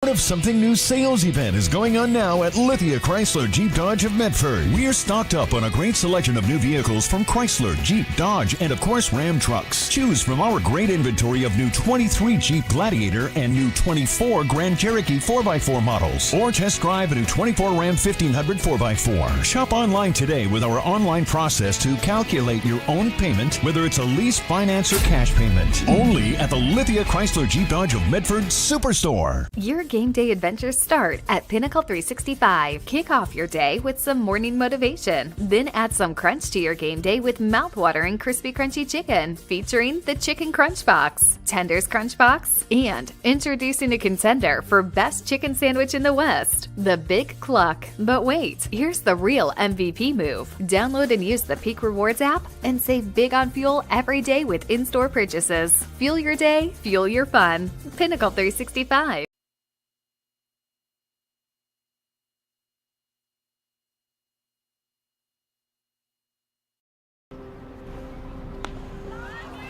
of Something New sales event is going on now at Lithia Chrysler Jeep Dodge of Medford. We're stocked up on a great selection of new vehicles from Chrysler, Jeep, Dodge, and of course Ram trucks. Choose from our great inventory of new 23 Jeep Gladiator and new 24 Grand Cherokee 4x4 models. Or test drive a new 24 Ram 1500 4x4. Shop online today with our online process to calculate your own payment, whether it's a lease, finance, or cash payment. Only at the Lithia Chrysler Jeep Dodge of Medford Superstore. Your game day adventures start at Pinnacle 365. Kick off your day with some morning motivation. Then add some crunch to your game day with mouth-watering crispy crunchy chicken, featuring the Chicken Crunch Box, Tenders Crunch Box, and introducing a contender for best chicken sandwich in the West, the Big Cluck. But wait, here's the real MVP move. Download and use the Peak Rewards app and save big on fuel every day with in-store purchases. Fuel your day, fuel your fun. Pinnacle 365.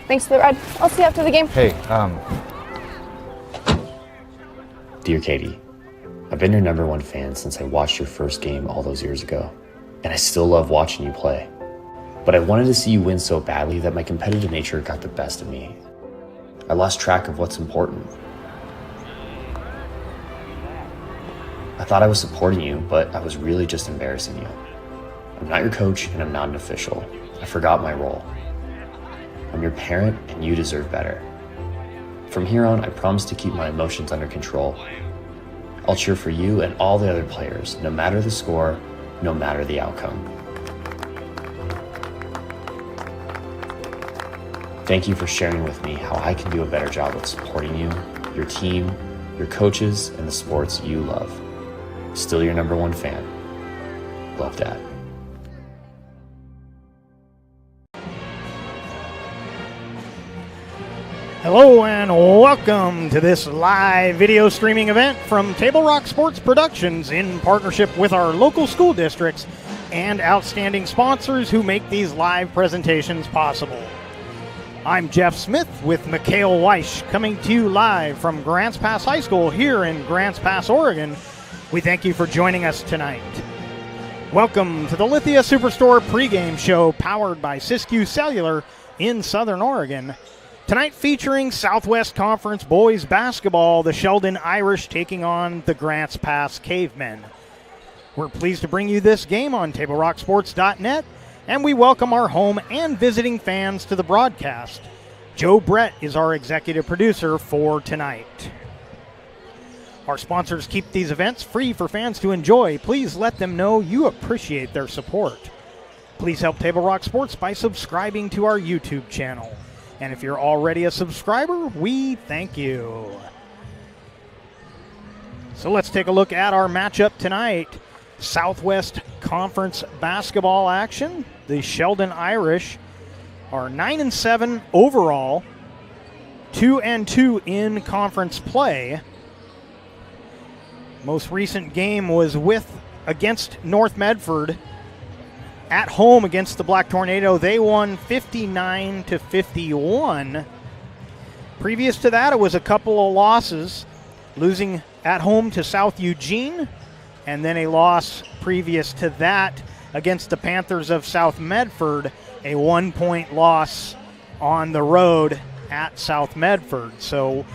Thanks for the ride. I'll see you after the game. Hey, Dear Katie, I've been your #1 fan since I watched your first game all those years ago, and I still love watching you play. But I wanted to see you win so badly that my competitive nature got the best of me. I lost track of what's important. I thought I was supporting you, but I was really just embarrassing you. I'm not your coach, and I'm not an official. I forgot my role. I'm your parent, and you deserve better. From here on, I promise to keep my emotions under control. I'll cheer for you and all the other players, no matter the score, no matter the outcome. Thank you for sharing with me how I can do a better job of supporting you, your team, your coaches, and the sports you love. Still your #1 fan. Love, Dad. Hello and welcome to this live video streaming event from Table Rock Sports Productions in partnership with our local school districts and outstanding sponsors who make these live presentations possible. I'm Jeff Smith with Mikhail Weish coming to you live from Grants Pass High School here in Grants Pass, Oregon. We thank you for joining us tonight. Welcome to the Lithia Superstore pregame show powered by Siskiyou Cellular in Southern Oregon. Tonight featuring Southwest Conference boys basketball, the Sheldon Irish taking on the Grants Pass Cavemen. We're pleased to bring you this game on TableRockSports.net, and we welcome our home and visiting fans to the broadcast. Joe Brett is our executive producer for tonight. Our sponsors keep these events free for fans to enjoy. Please let them know you appreciate their support. Please help Table Rock Sports by subscribing to our YouTube channel. And if you're already a subscriber, we thank you. So let's take a look at our matchup tonight. Southwest Conference basketball action. The Sheldon Irish are 9-7 overall, 2-2 in conference play. Most recent game was against North Medford. At home against the Black Tornado, they won 59-51. Previous to that, it was a couple of losses, losing at home to South Eugene, and then a loss previous to that against the Panthers of South Medford, a 1-point loss on the road at South Medford. So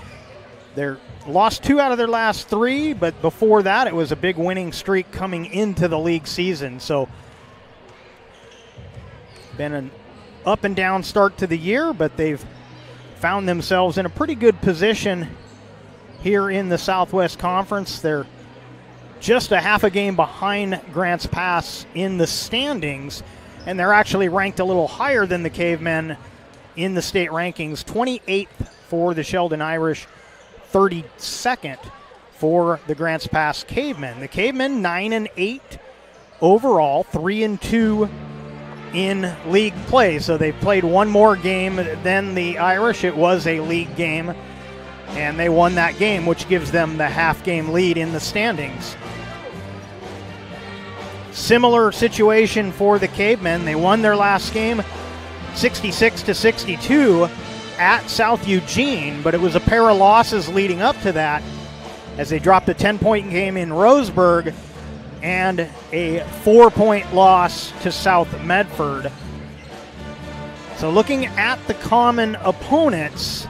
they're lost 2 out of their last 3, but before that, it was a big winning streak coming into the league season. So been an up and down start to the year, but they've found themselves in a pretty good position here in the Southwest Conference. They're just a half a game behind Grants Pass in the standings, and they're actually ranked a little higher than the Cavemen in the state rankings. 28th for the Sheldon Irish, 32nd for the Grants Pass Cavemen. The Cavemen 9-8 overall, 3-2 in league play. So they've played one more game than the Irish. It was a league game, and they won that game, which gives them the half-game lead in the standings. Similar situation for the Cavemen. They won their last game 66-62 at South Eugene, but it was a pair of losses leading up to that. as they dropped a 10-point game in Roseburg and a 4-point loss to South Medford. So looking at the common opponents,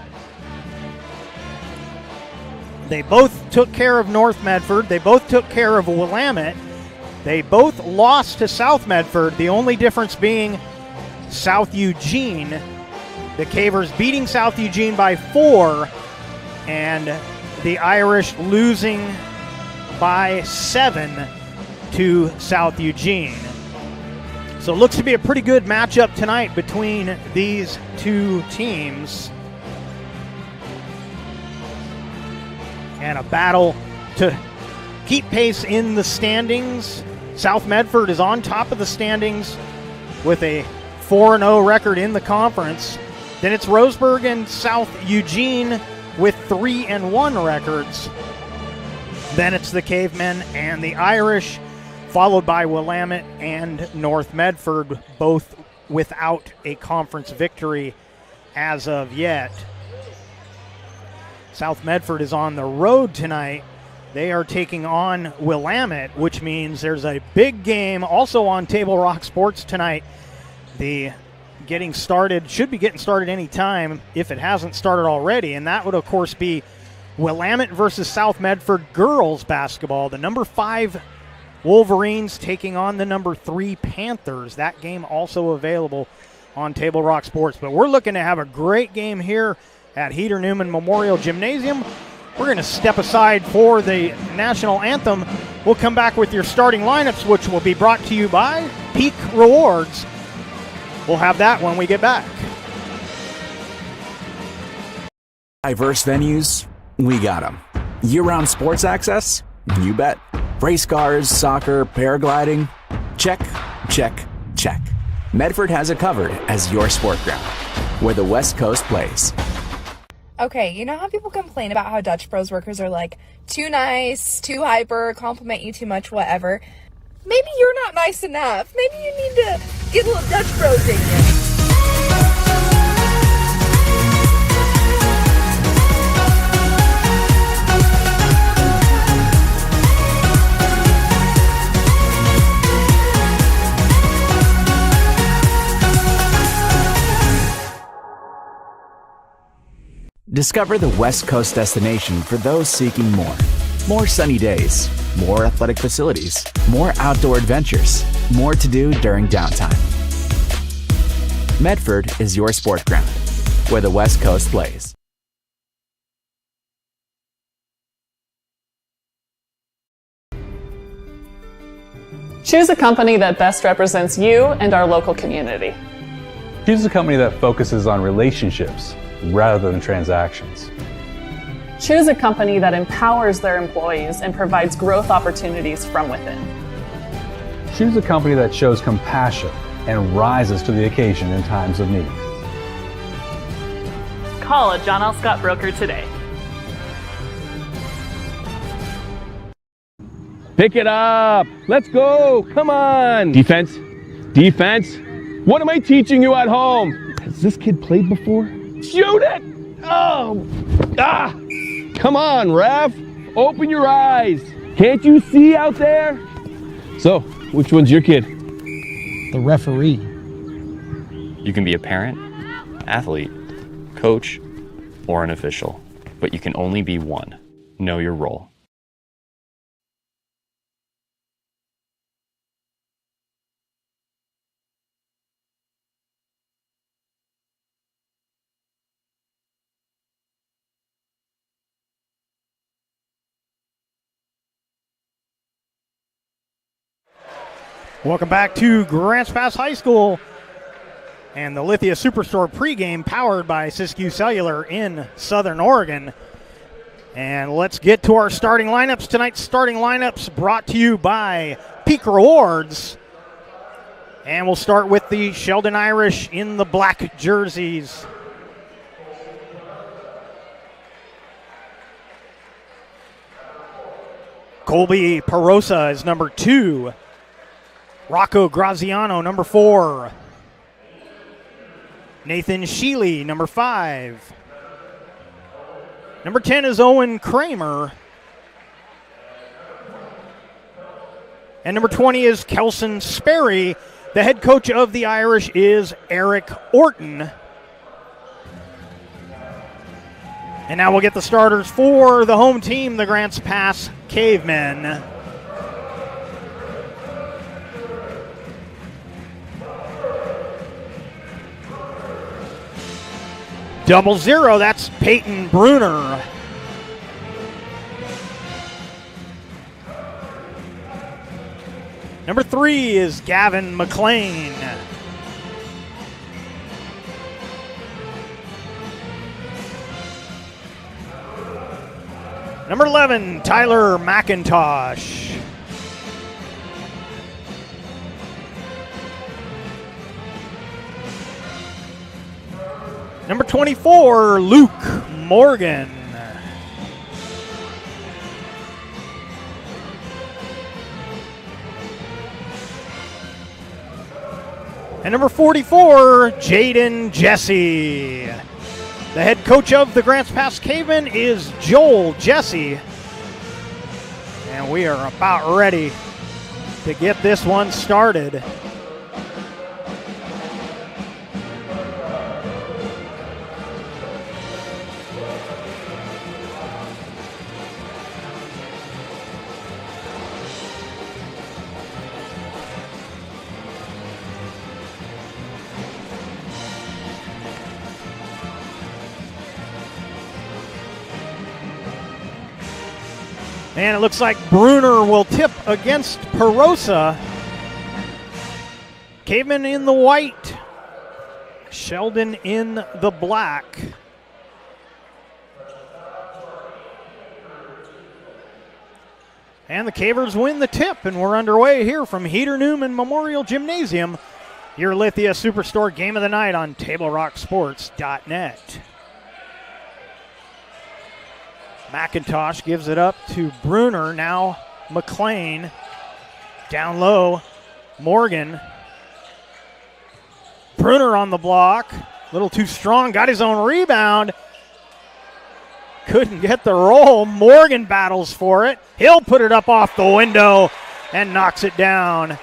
they both took care of North Medford. They both took care of Willamette. They both lost to South Medford, the only difference being South Eugene. The Cavers beating South Eugene by 4, and the Irish losing by 7 to South Eugene. So it looks to be a pretty good matchup tonight between these two teams. And a battle to keep pace in the standings. South Medford is on top of the standings with a 4-0 record in the conference. Then it's Roseburg and South Eugene with 3-1 records. Then it's the Cavemen and the Irish, followed by Willamette and North Medford, both without a conference victory as of yet. South Medford is on the road tonight. They are taking on Willamette, which means there's a big game also on Table Rock Sports tonight. The getting started, should be getting started any time if it hasn't started already, and that would of course be Willamette versus South Medford girls basketball. The number 5 Wolverines taking on the number 3 Panthers. That game also available on Table Rock Sports. But we're looking to have a great game here at Heater Newman Memorial Gymnasium. We're going to step aside for the national anthem. We'll come back with your starting lineups, which will be brought to you by Peak Rewards. We'll have that when we get back. Diverse venues, we got them. Year-round sports access? You bet. Race cars, soccer, paragliding? Check, check, check. Medford has it covered as your sport ground, where the West Coast plays. Okay, you know how people complain about how Dutch Bros workers are like too nice, too hyper, compliment you too much, whatever? Maybe you're not nice enough. Maybe you need to get a little Dutch Bros in you. Discover the West Coast destination for those seeking more. More sunny days, more athletic facilities, more outdoor adventures, more to do during downtime. Medford is your sport ground, where the West Coast plays. Choose a company that best represents you and our local community. Choose a company that focuses on relationships rather than transactions. Choose a company that empowers their employees and provides growth opportunities from within. Choose a company that shows compassion and rises to the occasion in times of need. Call a John L. Scott broker today. Pick it up. Let's go. Come on. Defense. Defense. What am I teaching you at home? Has this kid played before? Shoot it! Oh! Ah! Come on, ref! Open your eyes! Can't you see out there? So, which one's your kid? The referee. You can be a parent, athlete, coach, or an official, but you can only be one. Know your role. Welcome back to Grants Pass High School and the Lithia Superstore pregame powered by Siskiyou Cellular in Southern Oregon. And let's get to our starting lineups. Tonight's starting lineups brought to you by Peak Rewards. And we'll start with the Sheldon Irish in the black jerseys. Colby Perosa is number 2. Rocco Graziano, number 4. Nathan Sheely, number 5. Number 10 is Owen Kramer. And number 20 is Kelson Sperry. The head coach of the Irish is Eric Orton. And now we'll get the starters for the home team, the Grants Pass Cavemen. Double zero, that's Peyton Bruner. Number 3 is Gavin McLean. Number 11, Tyler McIntosh. Number 24, Luke Morgan. And number 44, Jaden Jesse. The head coach of the Grants Pass Cavemen is Joel Jesse. And we are about ready to get this one started. And it looks like Bruner will tip against Perosa. Caveman in the white. Sheldon in the black. And the Cavers win the tip, and we're underway here from Heater Newman Memorial Gymnasium. Your Lithia Superstore game of the night on TableRockSports.net. McIntosh gives it up to Bruner. Now McLean. Down low. Morgan. Bruner on the block. A little too strong. Got his own rebound. Couldn't get the roll. Morgan battles for it. He'll put it up off the window and knocks it down.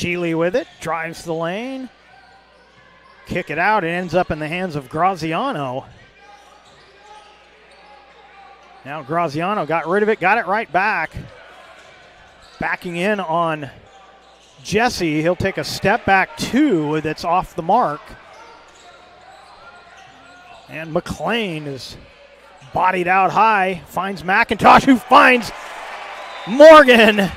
Sheely with it, drives the lane. Kick it out, it ends up in the hands of Graziano. Now Graziano got rid of it, got it right back. Backing in on Jesse. He'll take a step back two that's off the mark. And McLean is bodied out high, finds McIntosh, who finds Morgan.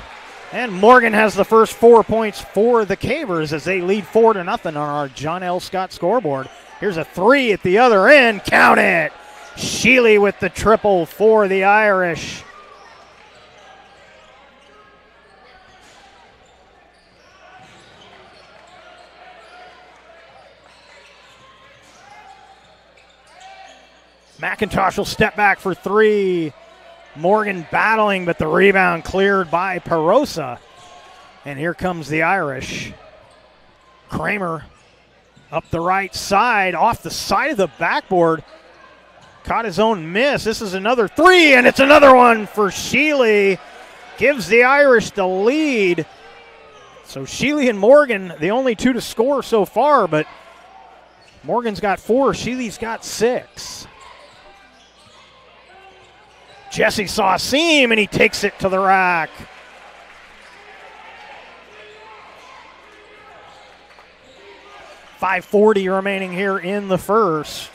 And Morgan has the first 4 points for the Cavers as they lead 4-0 on our John L. Scott scoreboard. Here's a three at the other end. Count it. Sheely with the triple for the Irish. McIntosh will step back for three. Morgan battling, but the rebound cleared by Perosa. And here comes the Irish. Kramer up the right side, off the side of the backboard. Caught his own miss. This is another three, and it's another one for Sheely. Gives the Irish the lead. So Sheely and Morgan, the only two to score so far, but Morgan's got 4, Sheely's got 6. Jesse saw a seam, and he takes it to the rack. .540 remaining here in the first.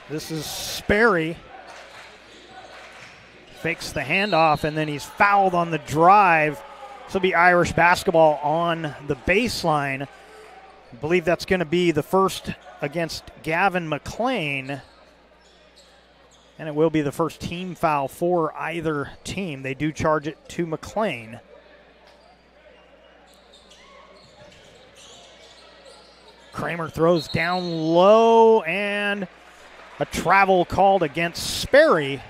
This is Sperry. Fakes the handoff, and then he's fouled on the drive. This will be Irish basketball on the baseline. I believe that's going to be the first against Gavin McLean. And it will be the first team foul for either team. They do charge it to McLean. Kramer throws down low, and a travel called against Sperry.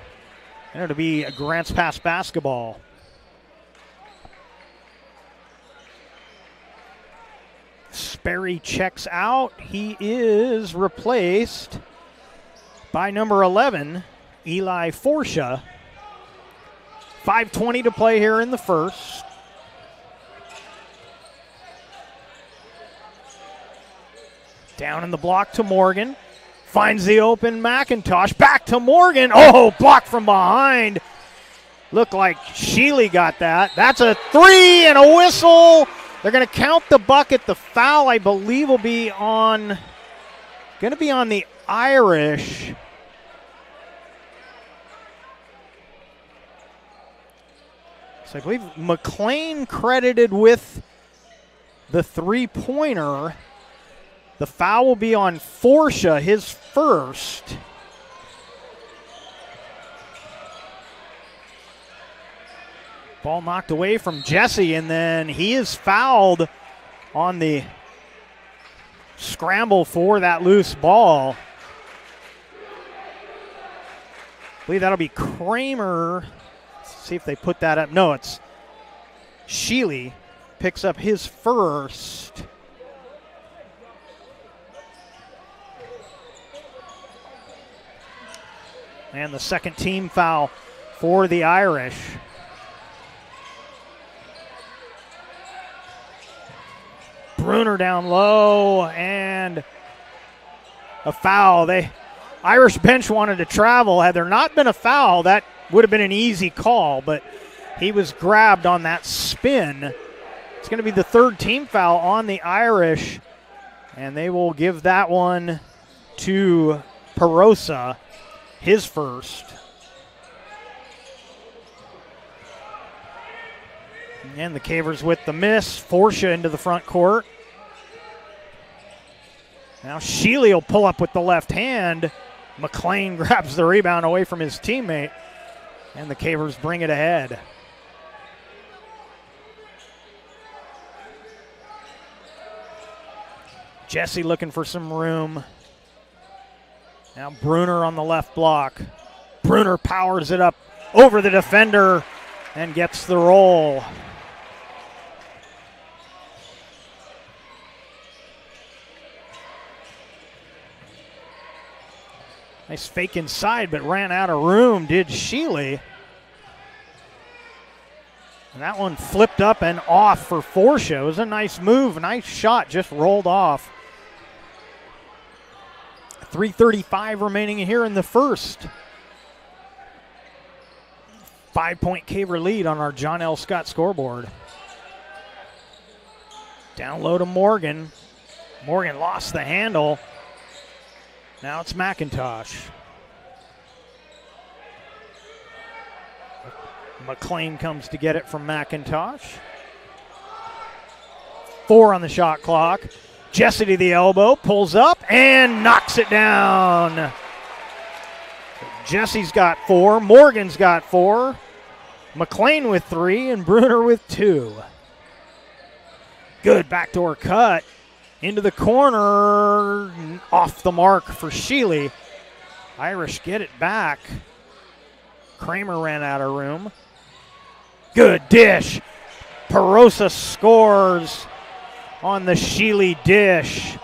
And it'll be a Grants Pass basketball. Sperry checks out. He is replaced by number 11, Eli Forsha. 5:20 to play here in the first. Down in the block to Morgan. Finds the open McIntosh. Back to Morgan. Oh, blocked from behind. Looked like Sheely got that. That's a three and a whistle. They're going to count the bucket. The foul, I believe, will be on the Irish. So I believe McLean credited with the three-pointer. The foul will be on Forsha, his first. Ball knocked away from Jesse, and then he is fouled on the scramble for that loose ball. I believe that'll be Kramer. Let's see if they put that up. No, it's Sheely picks up his first. And the second team foul for the Irish. Bruner down low, and a foul. Irish bench wanted to travel. Had there not been a foul, that would have been an easy call, but he was grabbed on that spin. It's going to be the third team foul on the Irish, and they will give that one to Perosa, his first. And the Cavers with the miss. Forsha into the front court. Now Sheely will pull up with the left hand. McLean grabs the rebound away from his teammate. And the Cavers bring it ahead. Jesse looking for some room. Now Bruner on the left block. Bruner powers it up over the defender and gets the roll. Nice fake inside, but ran out of room, did Sheely. And that one flipped up and off for Forsha. It was a nice move, nice shot, just rolled off. 3:35 remaining here in the first. 5-point Caver lead on our John L. Scott scoreboard. Down low to Morgan. Morgan lost the handle. Now it's McIntosh. McLean comes to get it from McIntosh. 4 on the shot clock. Jesse to the elbow, pulls up, and knocks it down. Jesse's got 4, Morgan's got 4, McLean with 3, and Bruner with 2. Good backdoor cut into the corner, off the mark for Sheely. Irish get it back. Kramer ran out of room. Good dish. Perosa scores on the Sheely dish.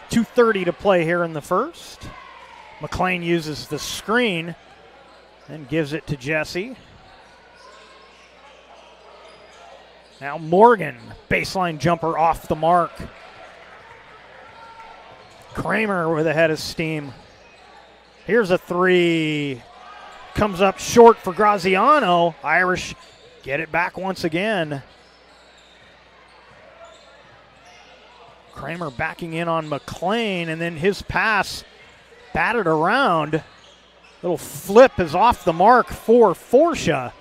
.230 to play here in the first. McLean uses the screen and gives it to Jesse. Now Morgan, baseline jumper off the mark. Kramer with a head of steam. Here's a 3. Comes up short for Graziano. Irish get it back once again. Kramer backing in on McLean, and then his pass batted around. Little flip is off the mark for Forsha.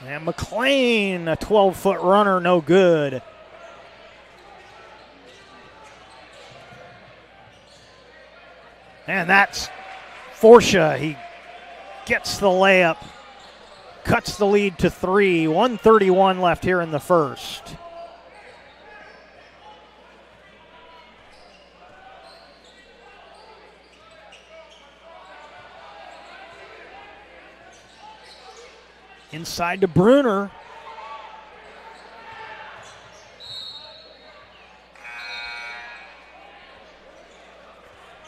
And McLean, a 12-foot runner, no good. And that's Forsha. He gets the layup. cuts the lead to 3. 1:31 left here in the first. Inside to Bruner.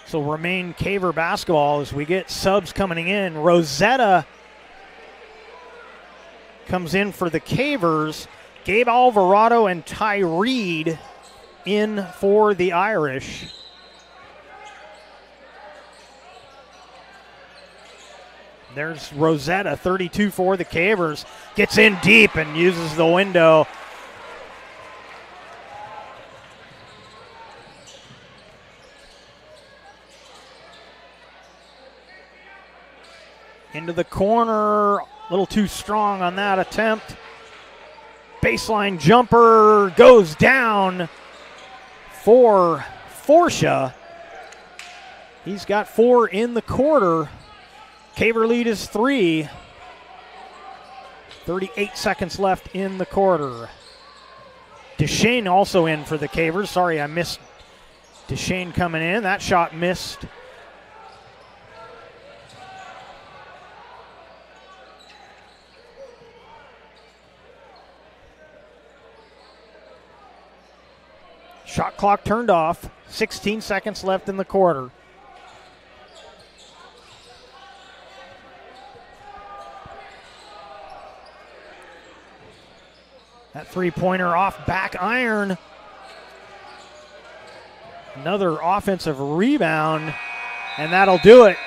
So remain Caver basketball as we get subs coming in. Rosetta comes in for the Cavers. Gabe Alvarado and Ty Reed in for the Irish. There's Rosetta, 32 for the Cavers. Gets in deep and uses the window. Into the corner, a little too strong on that attempt. Baseline jumper goes down for Forsha. He's got 4 in the quarter. Caver lead is 3. 38 seconds left in the quarter. Deshane also in for the Cavers. Sorry, I missed Deshane coming in. That shot missed. Shot clock turned off. 16 seconds left in the quarter. That three-pointer off back iron. Another offensive rebound, and that'll do it.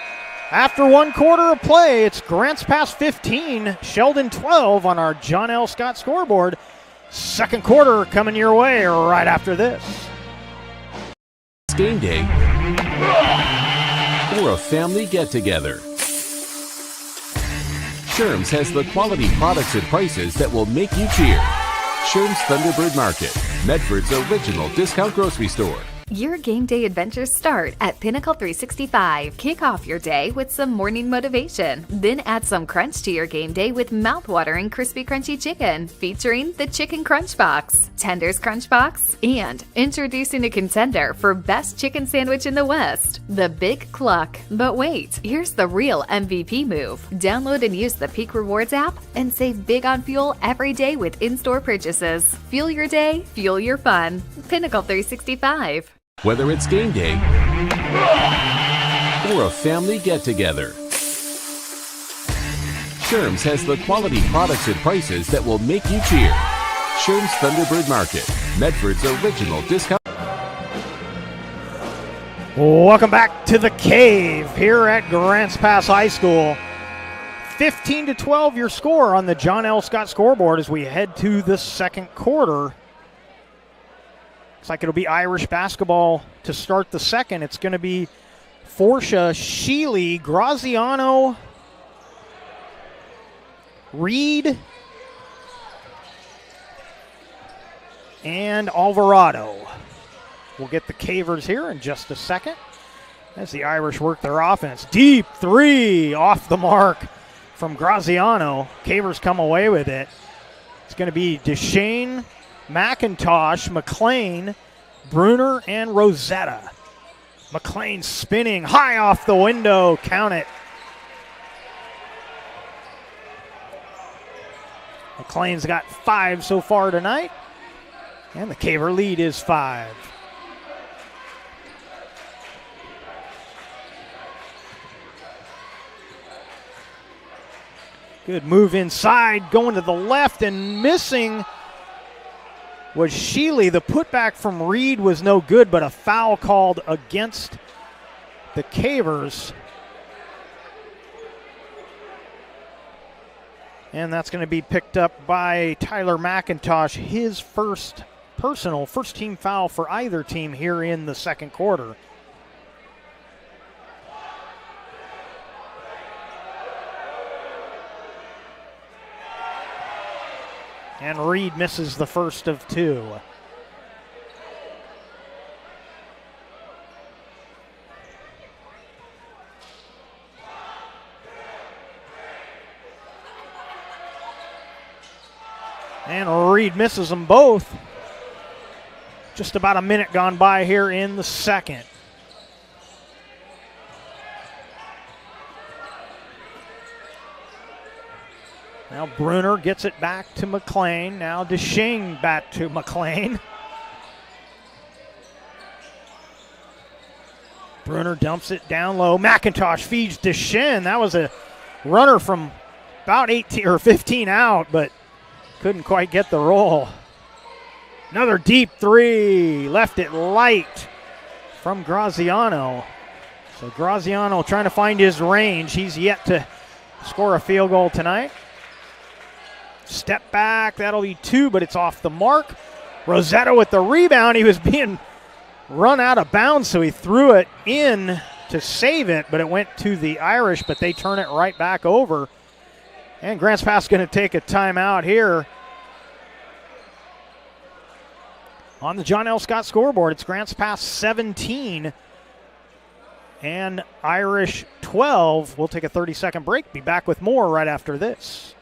After 1 quarter of play, it's Grants Pass 15, Sheldon 12 on our John L. Scott scoreboard. Second quarter coming your way right after this. Game day or a family get-together. Sherm's has the quality products and prices that will make you cheer. Sherm's Thunderbird Market, Medford's original discount grocery store. Your game day adventures start at Pinnacle 365. Kick off your day with some morning motivation. Then add some crunch to your game day with mouth-watering crispy crunchy chicken featuring the Chicken Crunch Box, Tender's Crunch Box, and introducing a contender for best chicken sandwich in the West, the Big Cluck. But wait, here's the real MVP move. Download and use the Peak Rewards app and save big on fuel every day with in-store purchases. Fuel your day, fuel your fun. Pinnacle 365. Whether it's game day or a family get-together, Sherm's has the quality products and prices that will make you cheer. Sherm's Thunderbird Market, Medford's original discount. Welcome back to the Cave here at Grants Pass High School. 15-12 your score on the John L. Scott scoreboard as we head to the second quarter. Looks like it'll be Irish basketball to start the second. It's going to be Forsha, Sheely, Graziano, Reed, and Alvarado. We'll get the Cavers here in just a second as the Irish work their offense. Deep 3 off the mark from Graziano. Cavers come away with it. It's going to be Deshane, McIntosh, McLean, Bruner, and Rosetta. McLean spinning high off the window. Count it. McLean's got 5 so far tonight, and the Caver lead is 5. Good move inside, going to the left and missing was Sheely. The putback from Reed was no good, but a foul called against the Cavers. And that's going to be picked up by Tyler McIntosh, his first team foul for either team here in the second quarter. And Reed misses the first of 2. And Reed misses them both. Just about a minute gone by here in the second. Now Bruner gets it back to McLean. Now DeShing back to McLean. Bruner dumps it down low. McIntosh feeds DeShin. That was a runner from about 18 or 15 out, but couldn't quite get the roll. Another deep three. Left it light from Graziano. So Graziano trying to find his range. He's yet to score a field goal tonight. Step back, that'll be two, but it's off the mark. Rosetta with the rebound. He was being run out of bounds, so he threw it in to save it, but it went to the Irish, but they turn it right back over. And Grants Pass going to take a timeout here. On the John L. Scott scoreboard, it's Grants Pass 17 and Irish 12. We'll take a 30-second break. Be back with more right after this.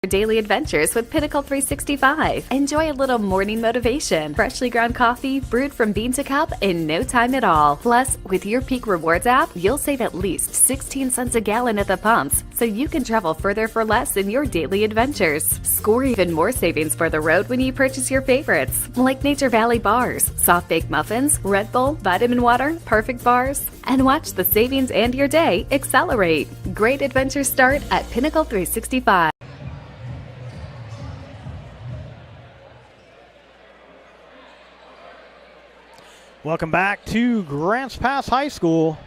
Daily adventures with Pinnacle 365. Enjoy a little morning motivation. Freshly ground coffee brewed from bean to cup in no time at all. Plus, with your Peak Rewards app, you'll save at least 16 cents a gallon at the pumps, so you can travel further for less in your daily adventures. Score even more savings for the road when you purchase your favorites, like Nature Valley bars, soft baked muffins, Red Bull, vitamin water, perfect bars, and watch the savings and your day accelerate. Great adventures start at Pinnacle 365. Welcome back to Grants Pass High School.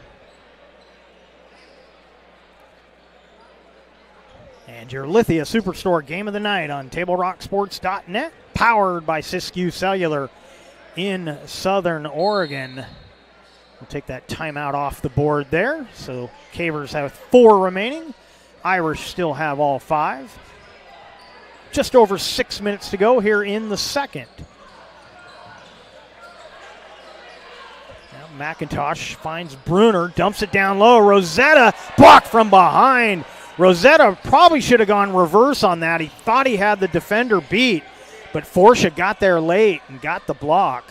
And your Lithia Superstore game of the night on TableRockSports.net, powered by Siskiyou Cellular in Southern Oregon. We'll take that timeout off the board there. So Cavers have 4 remaining. Irish still have all 5. Just over 6 minutes to go here in the second. McIntosh finds Bruner, dumps it down low. Rosetta blocked from behind. Rosetta probably should have gone reverse on that. He thought he had the defender beat, but Forsha got there late and got the block.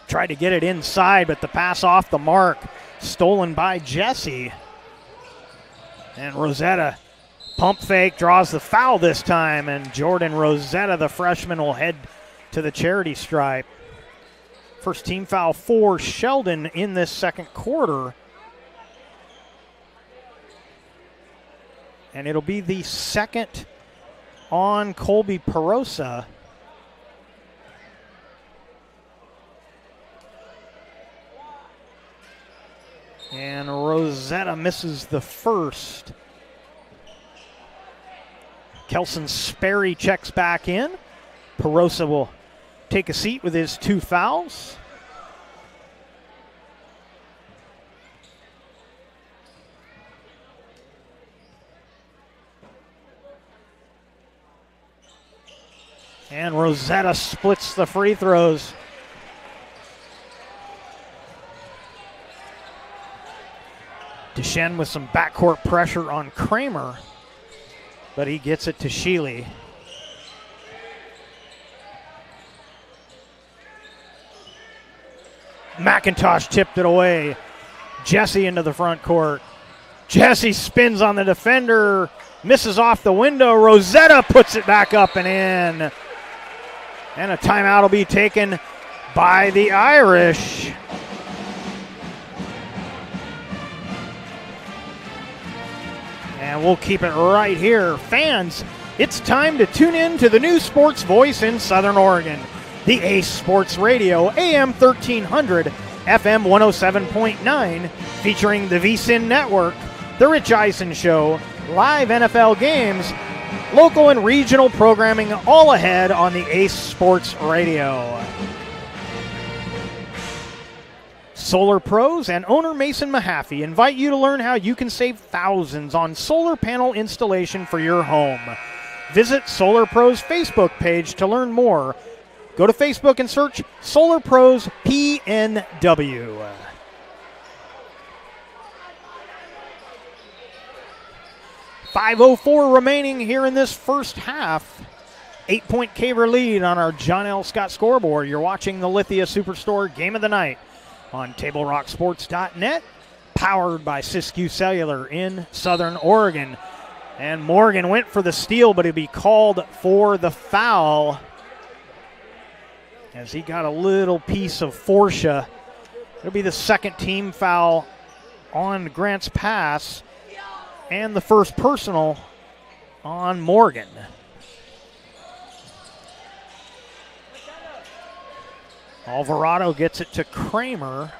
Tried to get it inside, but the pass off the mark. Stolen by Jesse. And Rosetta pump fake, draws the foul this time, and Jordan Rosetta, the freshman, will head to the charity stripe. First team foul for Sheldon in this second quarter. And it'll be the second on Colby Perosa. And Rosetta misses the first. Kelson Sperry checks back in. Perosa will take a seat with his 2 fouls. And Rosetta splits the free throws. Deschen with some backcourt pressure on Kramer, but he gets it to Sheely. McIntosh tipped it away. Jesse into the front court. Jesse spins on the defender, misses off the window. Rosetta puts it back up and in. And a timeout will be taken by the Irish. And we'll keep it right here. Fans, it's time to tune in to the new sports voice in Southern Oregon. The Ace Sports Radio, AM 1300, FM 107.9, featuring the VSIN Network, The Rich Eisen Show, live NFL games, local and regional programming all ahead on the Ace Sports Radio. Solar Pros and owner Mason Mahaffey invite you to learn how you can save thousands on solar panel installation for your home. Visit Solar Pros Facebook page to learn more. Go to Facebook and search Solar Pros PNW. 5:04 remaining here in this first half. 8-point Caver lead on our John L. Scott scoreboard. You're watching the Lithia Superstore Game of the Night on TableRockSports.net, powered by Siskiyou Cellular in Southern Oregon. And Morgan went for the steal, but he'd be called for the foul as he got a little piece of Forsha. It'll be the second team foul on Grant's pass and the first personal on Morgan. Alvarado gets it to Kramer.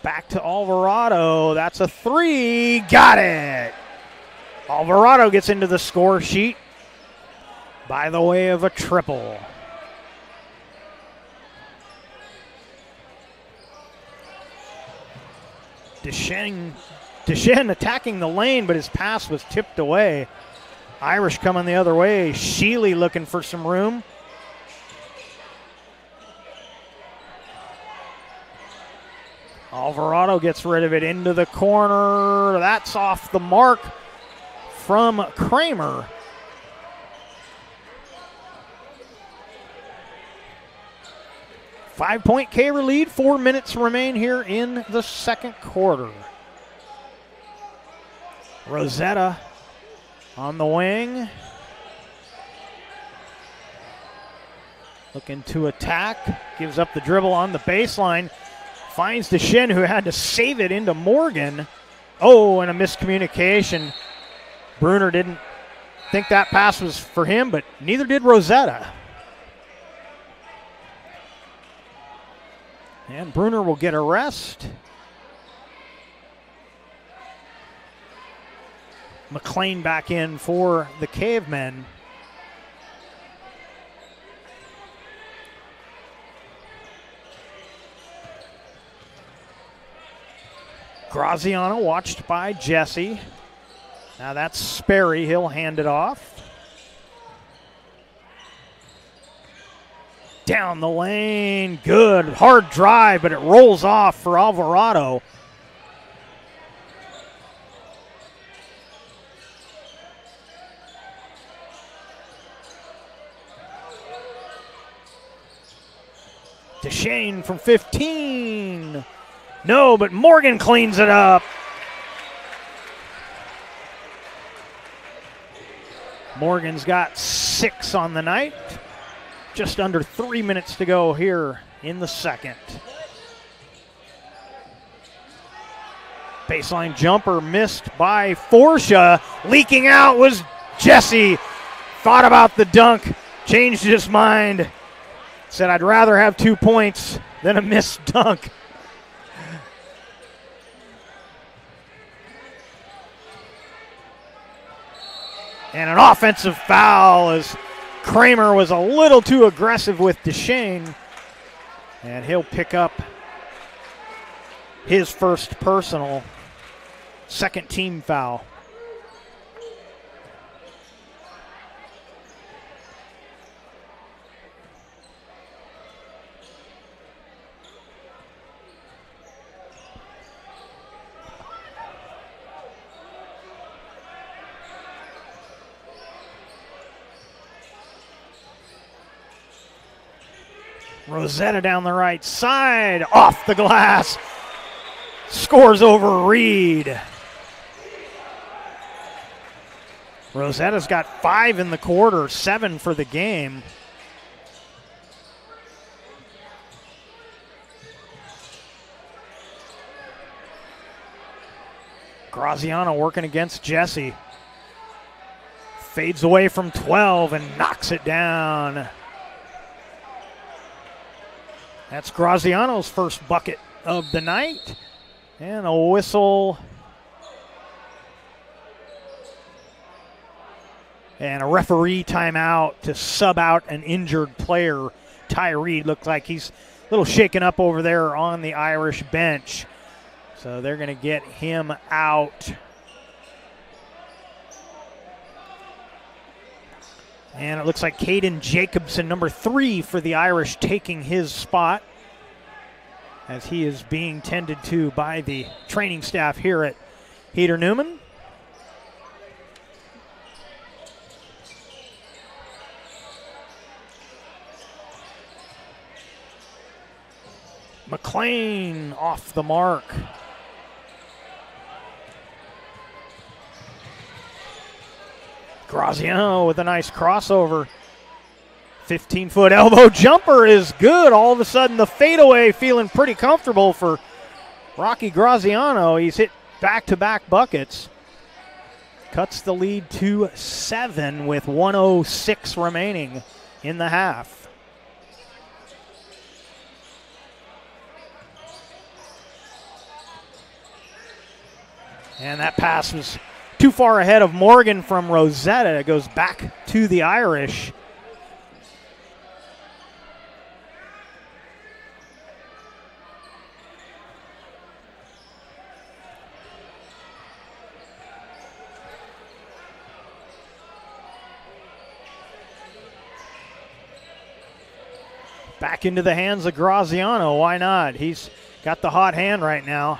Back to Alvarado. That's a three. Got it. Alvarado gets into the score sheet by the way of a triple. Deschênes attacking the lane, but his pass was tipped away. Irish coming the other way. Sheely looking for some room. Alvarado gets rid of it into the corner. That's off the mark from Kramer. Five-point Caver lead. 4 minutes remain here in the second quarter. Rosetta on the wing. Looking to attack. Gives up the dribble on the baseline. Finds Deschênes, who had to save it into Morgan. Oh, and a miscommunication. Bruner didn't think that pass was for him, but neither did Rosetta. And Bruner will get a rest. McLean back in for the Cavemen. Graziano watched by Jesse. Now that's Sperry. He'll hand it off. Down the lane. Good. Hard drive, but it rolls off for Alvarado. Deschênes from 15. No, but Morgan cleans it up. Morgan's got 6 on the night. Just under 3 minutes to go here in the second. Baseline jumper missed by Forsha. Leaking out was Jesse. Thought about the dunk, changed his mind. Said, I'd rather have 2 points than a missed dunk. And an offensive foul as Kramer was a little too aggressive with Deschênes. And he'll pick up his first personal, second team foul. Rosetta down the right side, off the glass, scores over Reed. Rosetta's got 5 in the quarter, 7 for the game. Graziano working against Jesse. Fades away from 12 and knocks it down. That's Graziano's first bucket of the night. And a whistle. And a referee timeout to sub out an injured player. Ty Reed looked like he's a little shaken up over there on the Irish bench. So they're going to get him out. And it looks like Caden Jacobson, number 3 for the Irish, taking his spot as he is being tended to by the training staff here at Heater Newman. McLean off the mark. Graziano with a nice crossover. 15-foot elbow jumper is good. All of a sudden, the fadeaway feeling pretty comfortable for Rocky Graziano. He's hit back-to-back buckets. Cuts the lead to 7 with 1:06 remaining in the half. And that pass was too far ahead of Morgan from Rosetta. It goes back to the Irish. Back into the hands of Graziano. Why not? He's got the hot hand right now.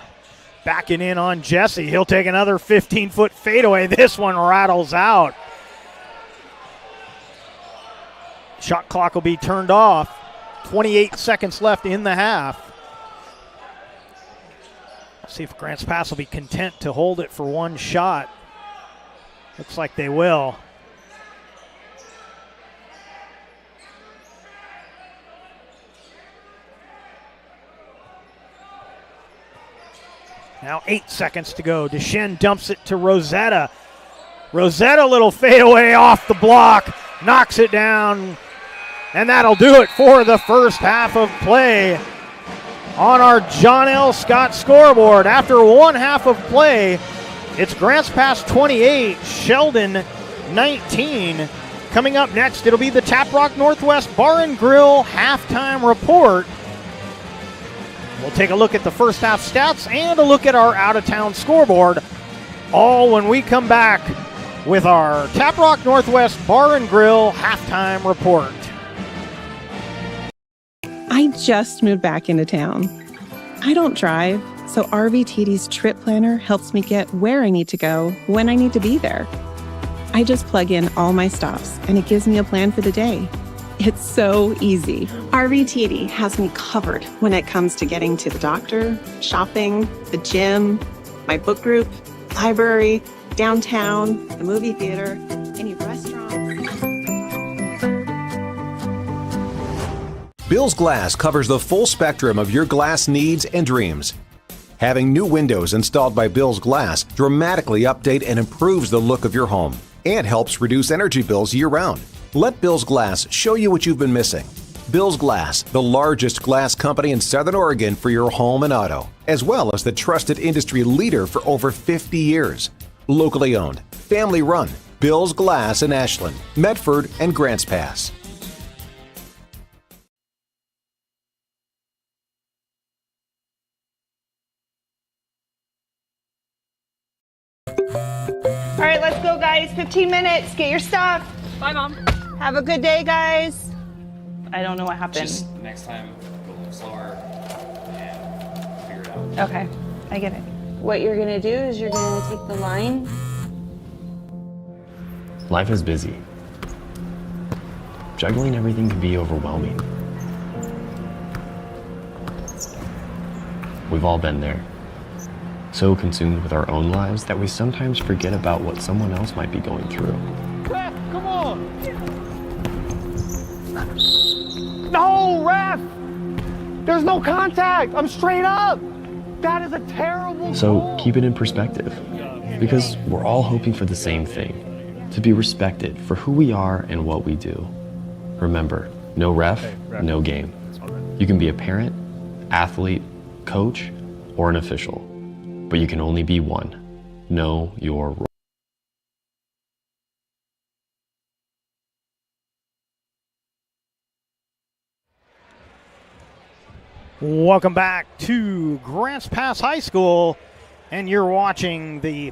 Backing in on Jesse. He'll take another 15-foot fadeaway. This one rattles out. Shot clock will be turned off. 28 seconds left in the half. See if Grants Pass will be content to hold it for one shot. Looks like they will. Now 8 seconds to go. Deschênes dumps it to Rosetta. Rosetta, little fadeaway off the block, knocks it down, and that'll do it for the first half of play on our John L. Scott scoreboard. After one half of play, it's Grants Pass 28, Sheldon 19. Coming up next, it'll be the Tap Rock Northwest Bar and Grill halftime report. We'll take a look at the first half stats and a look at our out-of-town scoreboard, all when we come back with our Tap Rock Northwest Bar and Grill halftime report. I just moved back into town. I don't drive, so RVTD's trip planner helps me get where I need to go when I need to be there. I just plug in all my stops, and it gives me a plan for the day. It's so easy. RVTD has me covered when it comes to getting to the doctor, shopping, the gym, my book group, library, downtown, the movie theater, any restaurant. Bill's Glass covers the full spectrum of your glass needs and dreams. Having new windows installed by Bill's Glass dramatically update and improves the look of your home and helps reduce energy bills year-round. Let Bill's Glass show you what you've been missing. Bill's Glass, the largest glass company in Southern Oregon for your home and auto, as well as the trusted industry leader for over 50 years. Locally owned, family run, Bill's Glass in Ashland, Medford, and Grants Pass. All right, let's go, guys. 15 minutes. Get your stuff. Bye, Mom. Have a good day, guys. I don't know what happened. Just next time, go a little slower and figure it out. Okay, I get it. What you're going to do is you're going to take the line. Life is busy. Juggling everything can be overwhelming. We've all been there. So consumed with our own lives that we sometimes forget about what someone else might be going through. Ref, come on! No, ref! There's no contact! I'm straight up! That is a terrible So goal. keep it in perspective, because we're all hoping for the same thing, to be respected for who we are and what we do. Remember, no ref, no game. You can be a parent, athlete, coach, or an official, but you can only be one. Know your role. Welcome back to Grants Pass High School, and you're watching the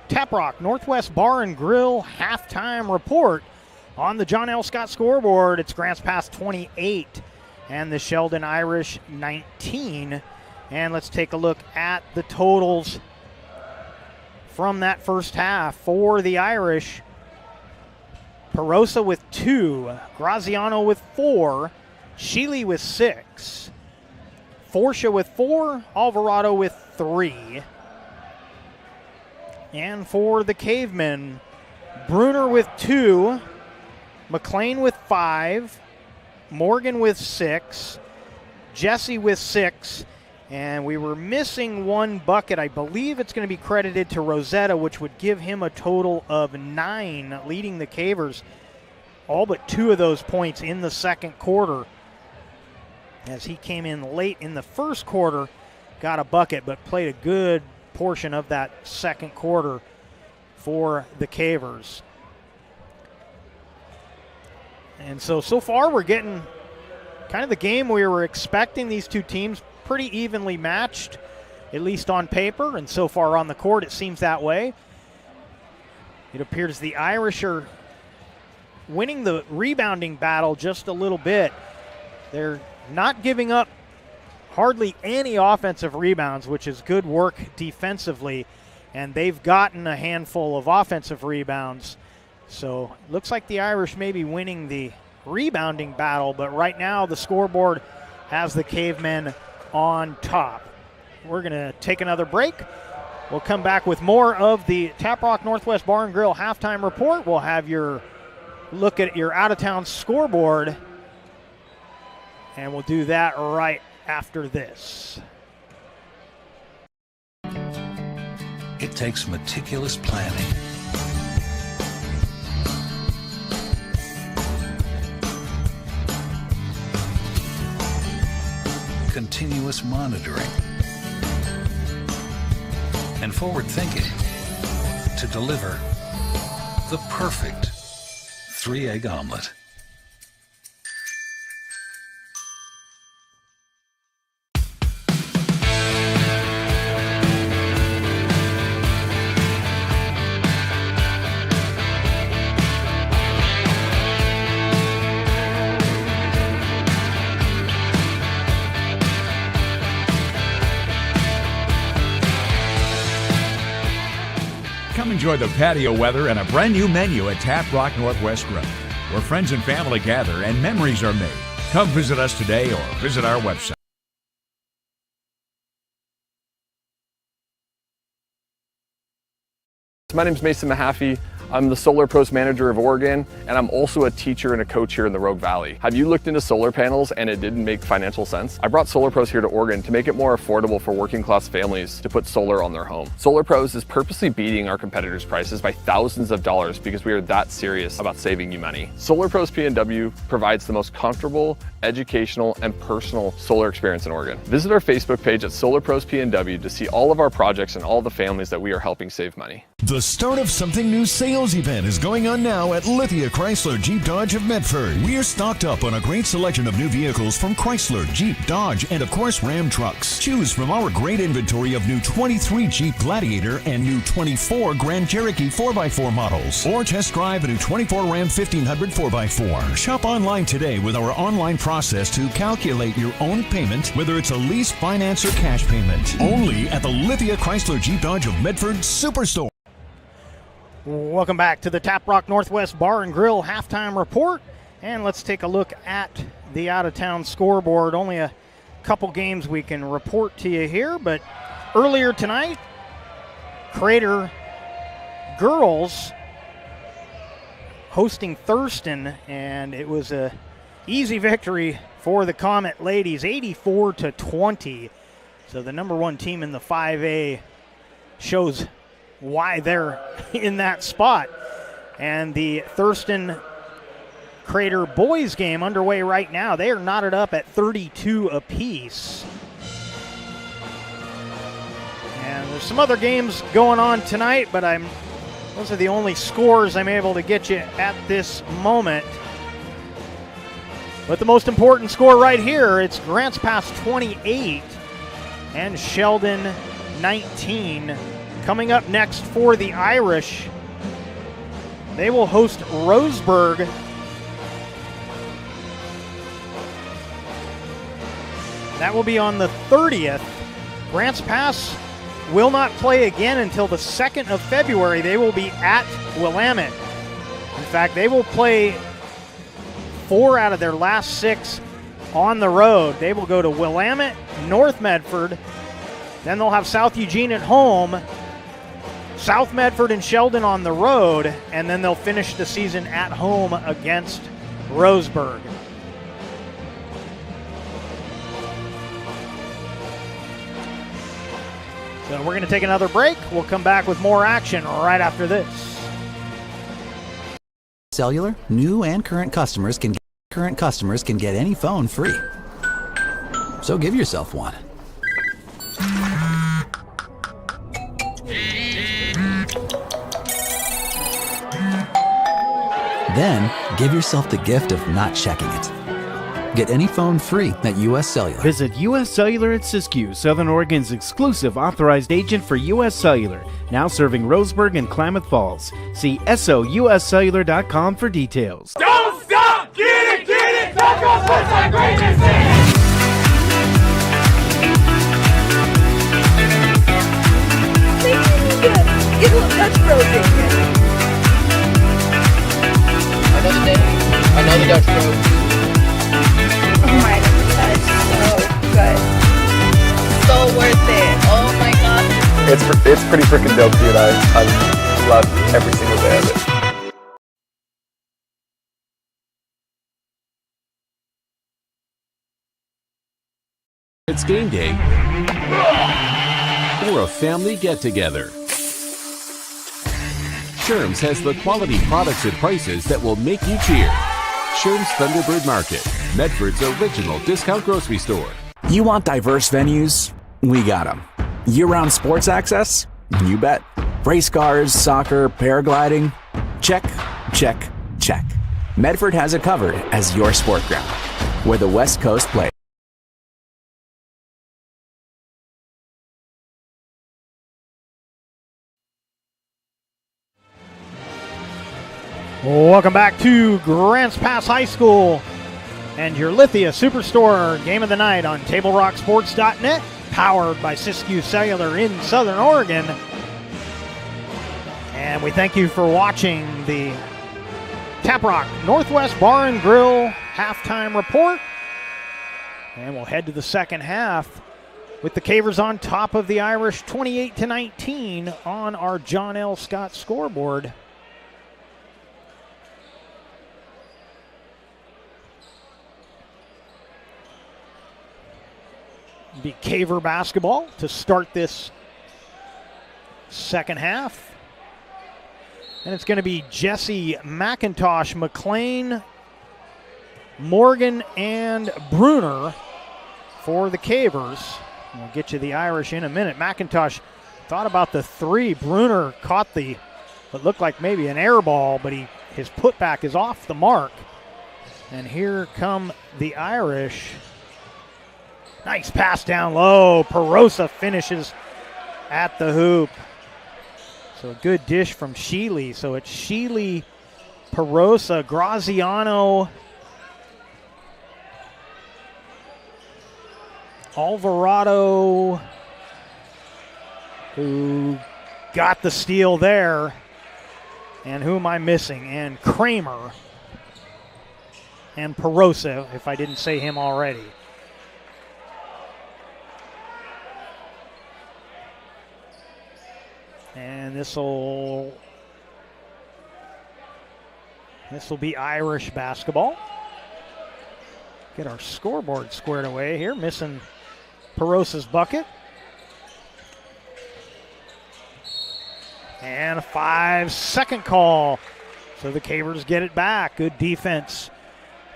Tap Rock Northwest Bar and Grill halftime report on the John L. Scott scoreboard. It's Grants Pass 28 and the Sheldon Irish 19. And let's take a look at the totals from that first half for the Irish. Perosa with 2, Graziano with 4, Sheely with 6, Forsha with 4, Alvarado with 3. And for the Cavemen, Bruner with 2, McLean with 5, Morgan with 6, Jesse with 6, and we were missing 1 bucket. I believe it's going to be credited to Rosetta, which would give him a total of 9, leading the Cavers. All but 2 of those points in the second quarter, as he came in late in the first quarter, got a bucket, but played a good portion of that second quarter for the Cavers. And so far we're getting kind of the game we were expecting. These two teams pretty evenly matched, at least on paper, and so far on the court it seems that way. It appears the Irish are winning the rebounding battle just a little bit. They're not giving up hardly any offensive rebounds, which is good work defensively, and they've gotten a handful of offensive rebounds. So it looks like the Irish may be winning the rebounding battle, but right now the scoreboard has the Cavemen on top. We're going to take another break. We'll come back with more of the Tap Rock Northwest Bar and Grill halftime report. We'll have your look at your out-of-town scoreboard, and we'll do that right after this. It takes meticulous planning, continuous monitoring, and forward thinking to deliver the perfect 3-egg omelet. Come enjoy the patio weather and a brand new menu at Tap Rock Northwest Grill, where friends and family gather and memories are made. Come visit us today or visit our website. My name is Mason Mahaffey. I'm the Solar Pros Manager of Oregon, and I'm also a teacher and a coach here in the Rogue Valley. Have you looked into solar panels and it didn't make financial sense? I brought Solar Pros here to Oregon to make it more affordable for working class families to put solar on their home. Solar Pros is purposely beating our competitors' prices by thousands of dollars because we are that serious about saving you money. Solar Pros PNW provides the most comfortable, educational, and personal solar experience in Oregon. Visit our Facebook page at Solar Pros PNW to see all of our projects and all the families that we are helping save money. The Start of Something New sales event is going on now at Lithia Chrysler Jeep Dodge of Medford. We're stocked up on a great selection of new vehicles from Chrysler, Jeep, Dodge, and of course Ram trucks. Choose from our great inventory of new 23 Jeep Gladiator and new 24 Grand Cherokee 4x4 models, or test drive a new 24 Ram 1500 4x4. Shop online today with our online process to calculate your own payment, whether it's a lease, finance, or cash payment. Only at the Lithia Chrysler Jeep Dodge of Medford Superstore. Welcome back to the Tap Rock Northwest Bar and Grill halftime report, and let's take a look at the out-of-town scoreboard. Only a couple games we can report to you here, but earlier tonight, Crater girls hosting Thurston, and it was a easy victory for the Comet ladies, 84-20. So the number one team in the 5A shows why they're in that spot. And the Thurston Crater boys game underway right now. They are knotted up at 32 apiece. And there's some other games going on tonight, but those are the only scores I'm able to get you at this moment. But the most important score right here, it's Grants Pass 28 and Sheldon 19. Coming up next for the Irish, they will host Roseburg. That will be on the 30th. Grants Pass will not play again until the 2nd of February. They will be at Willamette. In fact, they will play 4 out of their last 6 on the road. They will go to Willamette, North Medford. Then they'll have South Eugene at home, South Medford and Sheldon on the road, and then they'll finish the season at home against Roseburg. So we're going to take another break. We'll come back with more action right after this. Cellular, new and current customers can get any phone free. So give yourself one. Then give yourself the gift of not checking it. Get any phone free at US Cellular. Visit US Cellular at Siskiyou, Southern Oregon's exclusive authorized agent for US Cellular, now serving Roseburg and Klamath Falls. See SOUScellular.com for details. Don't stop! Get it! Central puts our greatness in! Get a little Dutch Bros in here. Another day, another Dutch Bros. Oh my god, so good. So worth it. Oh my god. It's pretty freaking dope, dude. I love every single day of it. It's game day or a family get-together. Sherm's has the quality products and prices that will make you cheer. Sherm's Thunderbird Market, Medford's original discount grocery store. You want diverse venues? We got them. Year-round sports access? You bet. Race cars, soccer, paragliding? Check, check, check. Medford has it covered as your sport ground, where the West Coast plays. Welcome back to Grants Pass High School and your Lithia Superstore game of the night on TableRockSports.net, powered by Siskiyou Cellular in Southern Oregon. And we thank you for watching the Taprock Northwest Bar and Grill halftime report. And we'll head to the second half with the Cavers on top of the Irish 28-19 on our John L. Scott scoreboard. Be Caver basketball to start this second half. And it's going to be Jesse, McIntosh, McLean, Morgan, and Bruner for the Cavers. We'll get you the Irish in a minute. McIntosh thought about the three. Bruner caught what looked like maybe an air ball, but his putback is off the mark. And here come the Irish. Nice pass down low. Perosa finishes at the hoop. So a good dish from Sheely. So it's Sheely, Perosa, Graziano, Alvarado, who got the steal there. And who am I missing? And Kramer. And Perosa, if I didn't say him already. And this will be Irish basketball. Get our scoreboard squared away here. Missing Perosa's bucket. And a 5-second call. So the Cavers get it back. Good defense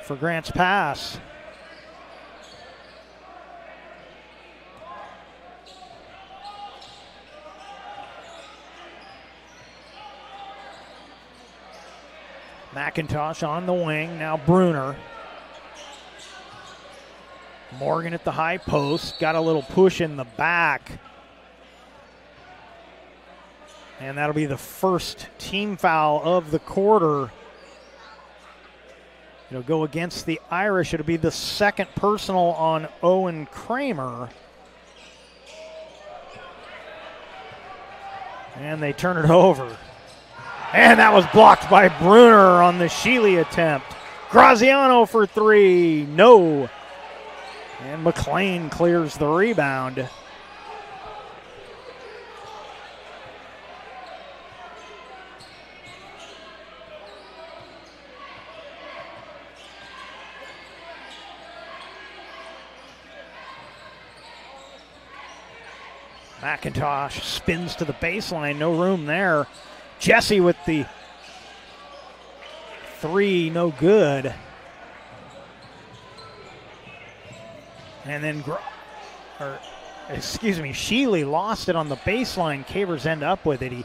for Grants Pass. McIntosh on the wing, now Bruner. Morgan at the high post, got a little push in the back. And that'll be the first team foul of the quarter. It'll go against the Irish. It'll be the second personal on Owen Kramer. And they turn it over. And that was blocked by Bruner on the Sheely attempt. Graziano for three. No. And McLean clears the rebound. McIntosh spins to the baseline, no room there. Jesse with the three, no good. And then, Sheely lost it on the baseline. Cavers end up with it. He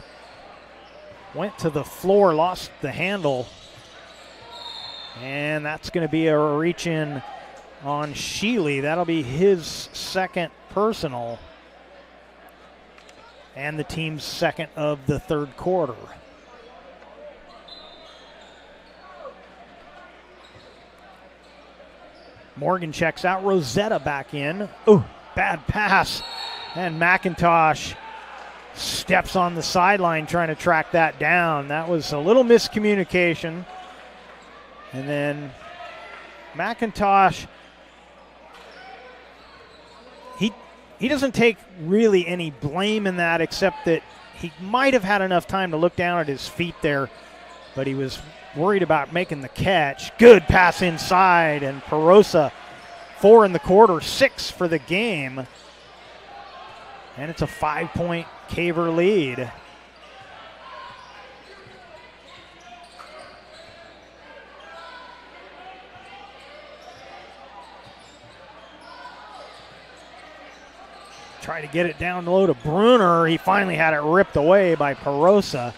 went to the floor, lost the handle. And that's going to be a reach in on Sheely. That'll be his second personal. And the team's second of the third quarter. Morgan checks out. Rosetta back in. Ooh, bad pass. And McIntosh steps on the sideline trying to track that down. That was a little miscommunication. And then McIntosh, he doesn't take really any blame in that, except that he might have had enough time to look down at his feet there, but he was worried about making the catch. Good pass inside, and Perosa 4 in the quarter, 6 for the game. And it's a 5-point Caver lead. Try to get it down low to Bruner. He finally had it ripped away by Perosa.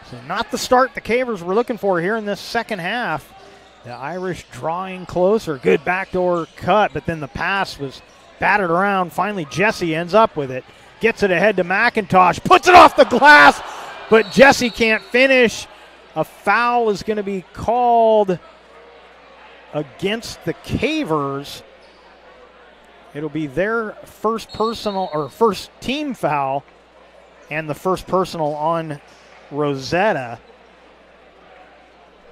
So not the start the Cavers were looking for here in this second half. The Irish drawing closer. Good backdoor cut, but then the pass was battered around. Finally, Jesse ends up with it. Gets it ahead to McIntosh. Puts it off the glass, but Jesse can't finish. A foul is going to be called against the Cavers. It'll be their first personal or first team foul and the first personal on Rosetta.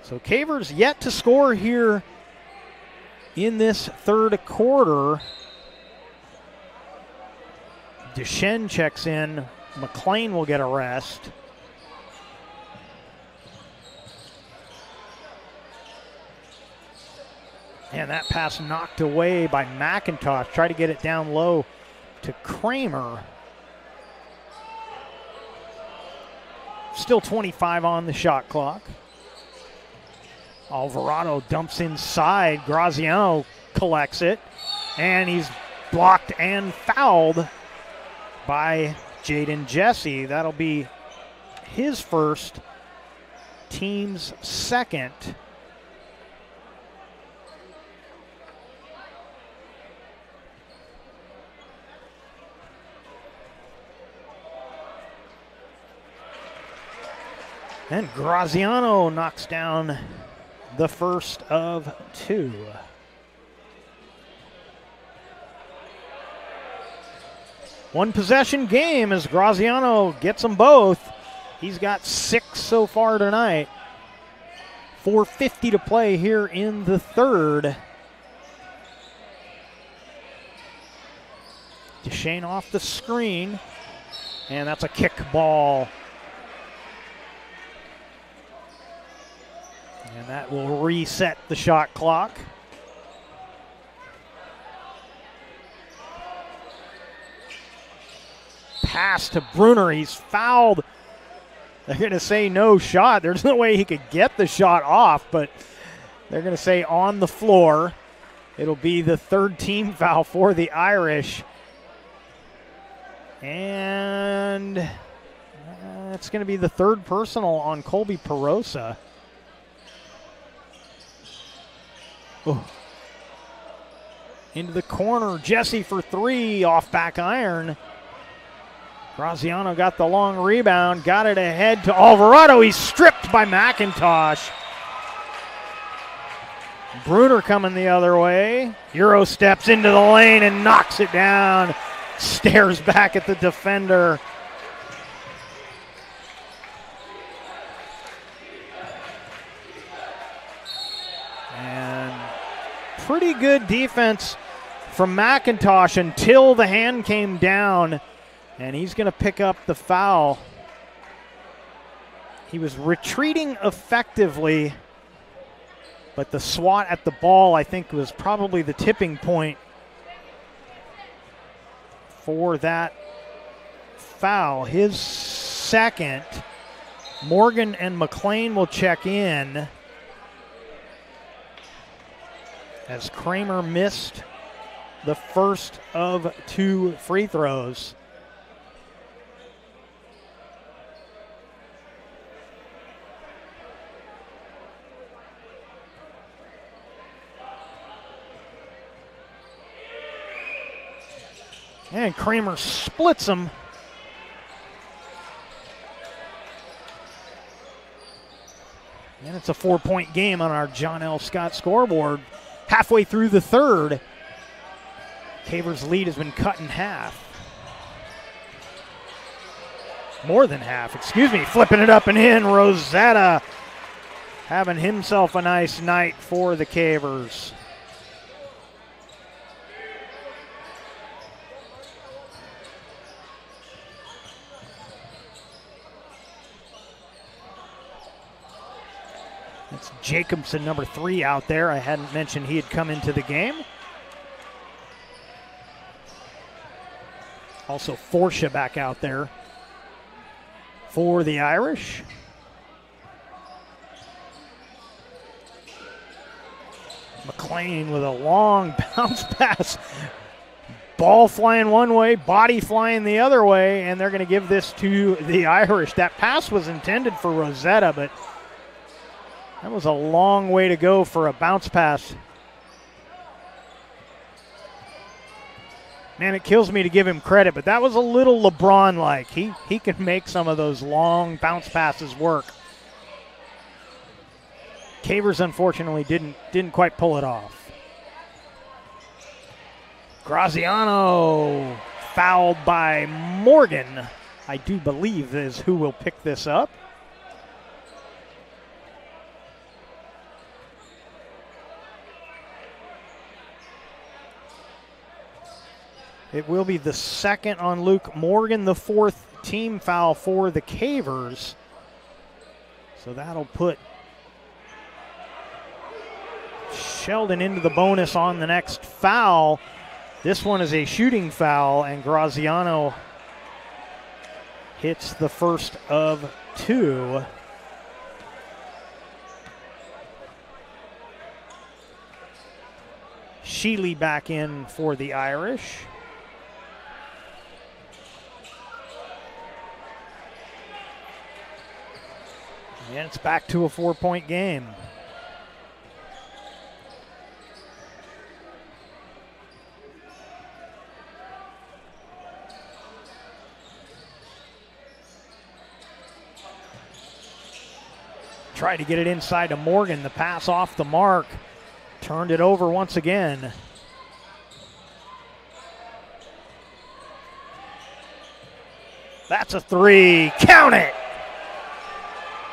So Cavers yet to score here in this third quarter. Deschênes checks in. McLean will get a rest. And that pass knocked away by McIntosh. Try to get it down low to Kramer. Still 25 on the shot clock. Alvarado dumps inside. Graziano collects it. And he's blocked and fouled by Jaden Jesse. That'll be his first, team's second. And Graziano knocks down the first of two. One possession game as Graziano gets them both. He's got 6 so far tonight. 4:50 to play here in the third. Deschênes off the screen, and that's a kick ball. And that will reset the shot clock. Pass to Bruner. He's fouled. They're going to say no shot. There's no way he could get the shot off, but they're going to say on the floor. It'll be the third team foul for the Irish. And it's going to be the third personal on Colby Perosa. Oh. Into the corner. Jesse for 3 off back iron. Graziano got the long rebound. Got it ahead to Alvarado. He's stripped by McIntosh. Bruner coming the other way. Euro steps into the lane and knocks it down. Stares back at the defender. pretty good defense from McIntosh until the hand came down, and he's going to pick up the foul. He was retreating effectively, but the swat at the ball, I think, was probably the tipping point for that foul. His second. Morgan and McLean will check in as Kramer missed the first of 2 free throws. And Kramer splits him. And it's a 4-point game on our John L. Scott scoreboard. Halfway through the third, Cavers' lead has been cut in half. More than half, excuse me. Flipping it up and in. Rosetta having himself a nice night for the Cavers. It's Jacobson, number 3, out there. I hadn't mentioned he had come into the game. Also, Forsha back out there for the Irish. McLean with a long bounce pass. Ball flying one way, body flying the other way, and they're going to give this to the Irish. That pass was intended for Rosetta, but that was a long way to go for a bounce pass. Man, it kills me to give him credit, but that was a little LeBron-like. He can make some of those long bounce passes work. Cavers, unfortunately, didn't quite pull it off. Graziano fouled by Morgan, I do believe is who will pick this up. It will be the second on Luke Morgan, the 4th team foul for the Cavers. So that'll put Sheldon into the bonus on the next foul. This one is a shooting foul, and Graziano hits the first of 2. Sheely back in for the Irish. And it's back to a 4-point game. Tried to get it inside to Morgan. The pass off the mark. Turned it over once again. That's a 3. Count it!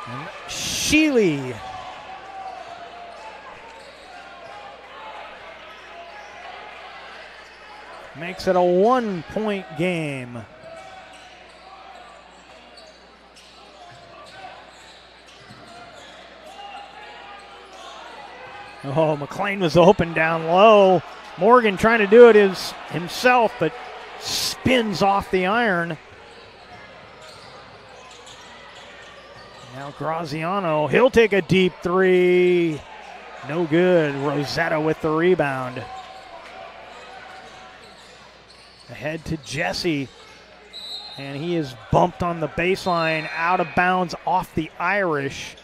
And Sheely makes it a 1-point game. Oh, McLean was open down low. Morgan trying to do it himself, but spins off the iron. Now Graziano, he'll take a deep 3. No good. Rosetta with the rebound. Ahead to Jesse. And he is bumped on the baseline, out of bounds off the Irish.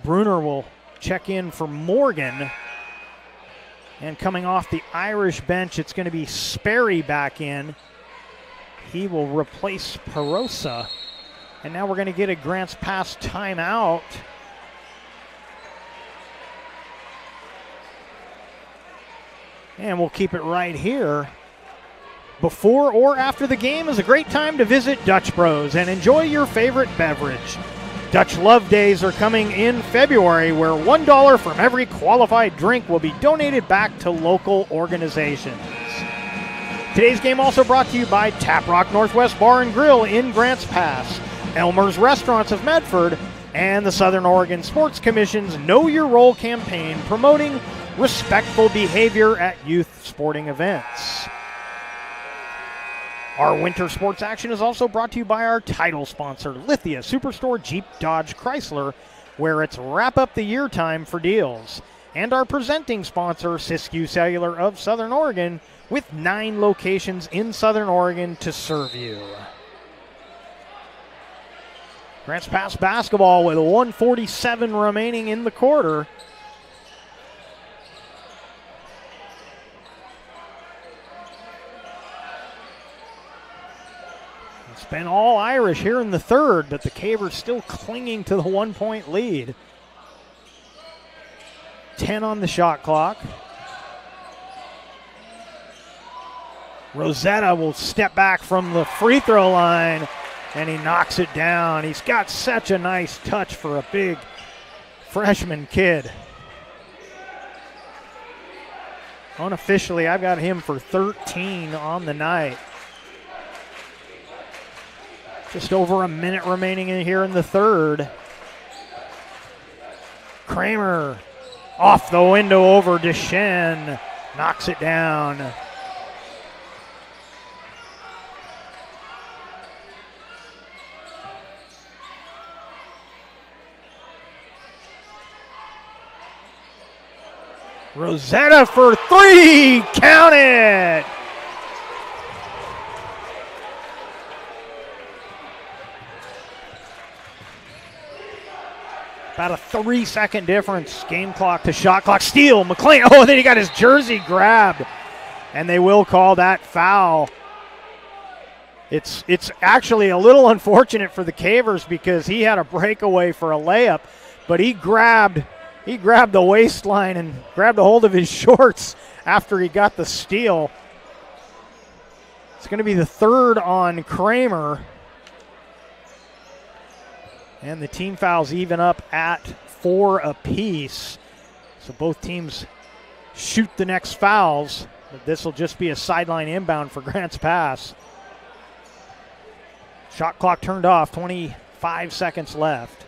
Bruner will check in for Morgan. And coming off the Irish bench, it's going to be Sperry back in. He will replace Perosa. And now we're going to get a Grants Pass timeout. And we'll keep it right here. Before or after the game is a great time to visit Dutch Bros and enjoy your favorite beverage. Dutch Love Days are coming in February, where $1 from every qualified drink will be donated back to local organizations. Today's game also brought to you by Tap Rock Northwest Bar and Grill in Grants Pass, Elmer's Restaurants of Medford, and the Southern Oregon Sports Commission's Know Your Role campaign promoting respectful behavior at youth sporting events. Our winter sports action is also brought to you by our title sponsor, Lithia Superstore Jeep Dodge Chrysler, where it's wrap up the year time for deals. And our presenting sponsor, Siskiyou Cellular of Southern Oregon, with 9 locations in Southern Oregon to serve you. Grants Pass basketball with 1:47 remaining in the quarter. It's been all Irish here in the third, but the Cavers still clinging to the 1-point lead. 10 on the shot clock. Rosetta will step back from the free throw line, and he knocks it down. He's got such a nice touch for a big freshman kid. Unofficially, I've got him for 13 on the night. Just over a minute remaining in here in the third. Kramer off the window over Deschen, knocks it down. Rosetta for 3, count it! About a 3-second difference. Game clock to shot clock. Steal, McLean. Oh, then he got his jersey grabbed. And they will call that foul. It's actually a little unfortunate for the Cavers because he had a breakaway for a layup, but he grabbed the waistline and grabbed a hold of his shorts after he got the steal. It's going to be the third on Kramer. And the team fouls even up at 4 apiece. So both teams shoot the next fouls. But this will just be a sideline inbound for Grants Pass. Shot clock turned off, 25 seconds left.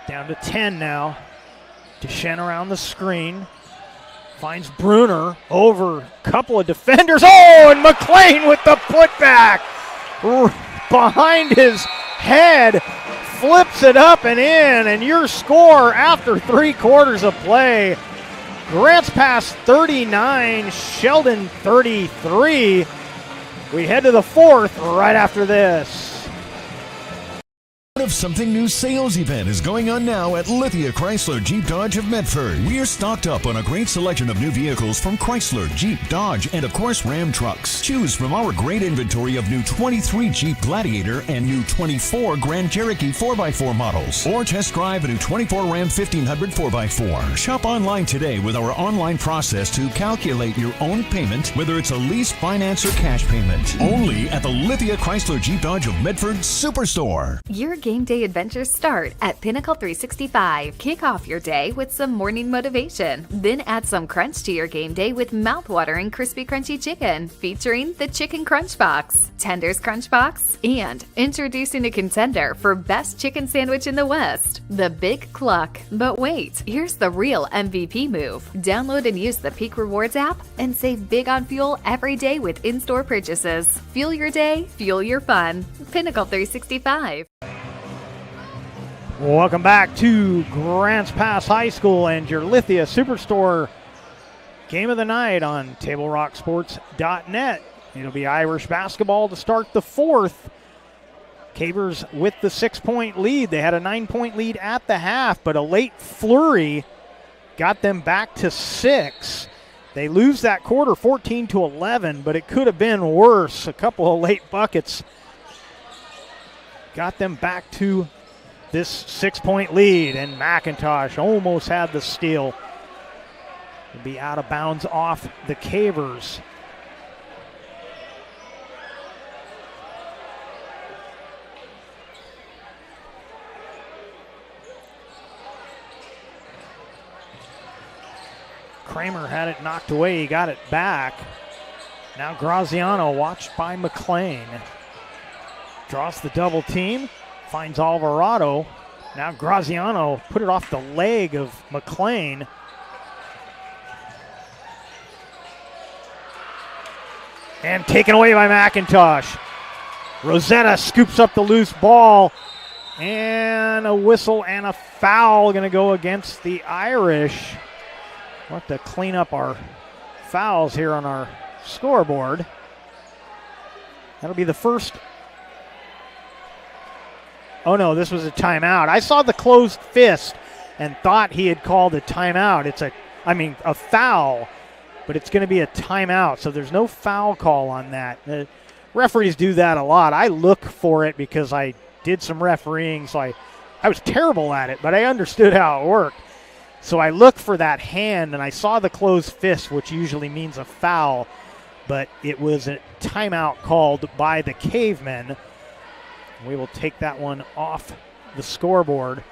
Down to 10 now. Deschen around the screen. Finds Bruner over a couple of defenders. Oh, and McLean with the putback. Behind his head. Flips it up and in. And your score after 3 quarters of play. Grants Pass 39. Sheldon 33. We head to the fourth right after this. Of Something New sales event is going on now at Lithia Chrysler Jeep Dodge of Medford. We are stocked up on a great selection of new vehicles from Chrysler, Jeep, Dodge, and of course Ram trucks. Choose from our great inventory of new 23 Jeep Gladiator and new 24 Grand Cherokee 4x4 models, or test drive a new 24 Ram 1500 4x4. Shop online today with our online process to calculate your own payment, whether it's a lease, finance, or cash payment. Only at the Lithia Chrysler Jeep Dodge of Medford Superstore. Your game day adventures start at Pinnacle 365. Kick off your day with some morning motivation. Then add some crunch to your game day with mouth-watering crispy crunchy chicken, featuring the Chicken Crunch Box, Tender's Crunch Box, and introducing a contender for best chicken sandwich in the West, the Big Cluck. But wait, here's the real MVP move. Download and use the Peak Rewards app and save big on fuel every day with in-store purchases. Fuel your day, fuel your fun. Pinnacle 365. Welcome back to Grants Pass High School and your Lithia Superstore game of the night on TableRockSports.net. It'll be Irish basketball to start the fourth. Cavers with the 6-point lead. They had a 9-point lead at the half, but a late flurry got them back to 6. They lose that quarter 14-11, but it could have been worse. A couple of late buckets got them back to this 6-point lead, and McIntosh almost had the steal. It'll be out of bounds off the Cavers. Kramer had it knocked away. He got it back. Now Graziano, watched by McLean. Draws the double team. Finds Alvarado. Now Graziano put it off the leg of McLean. And taken away by McIntosh. Rosetta scoops up the loose ball. And a whistle and a foul going to go against the Irish. We'll have to clean up our fouls here on our scoreboard. That'll be the first. Oh no, this was a timeout. I saw the closed fist and thought he had called a timeout. It's a foul, but it's going to be a timeout. So there's no foul call on that. The referees do that a lot. I look for it because I did some refereeing, so I was terrible at it, but I understood how it worked. So I looked for that hand, and I saw the closed fist, which usually means a foul, but it was a timeout called by the Cavemen. We will take that one off the scoreboard.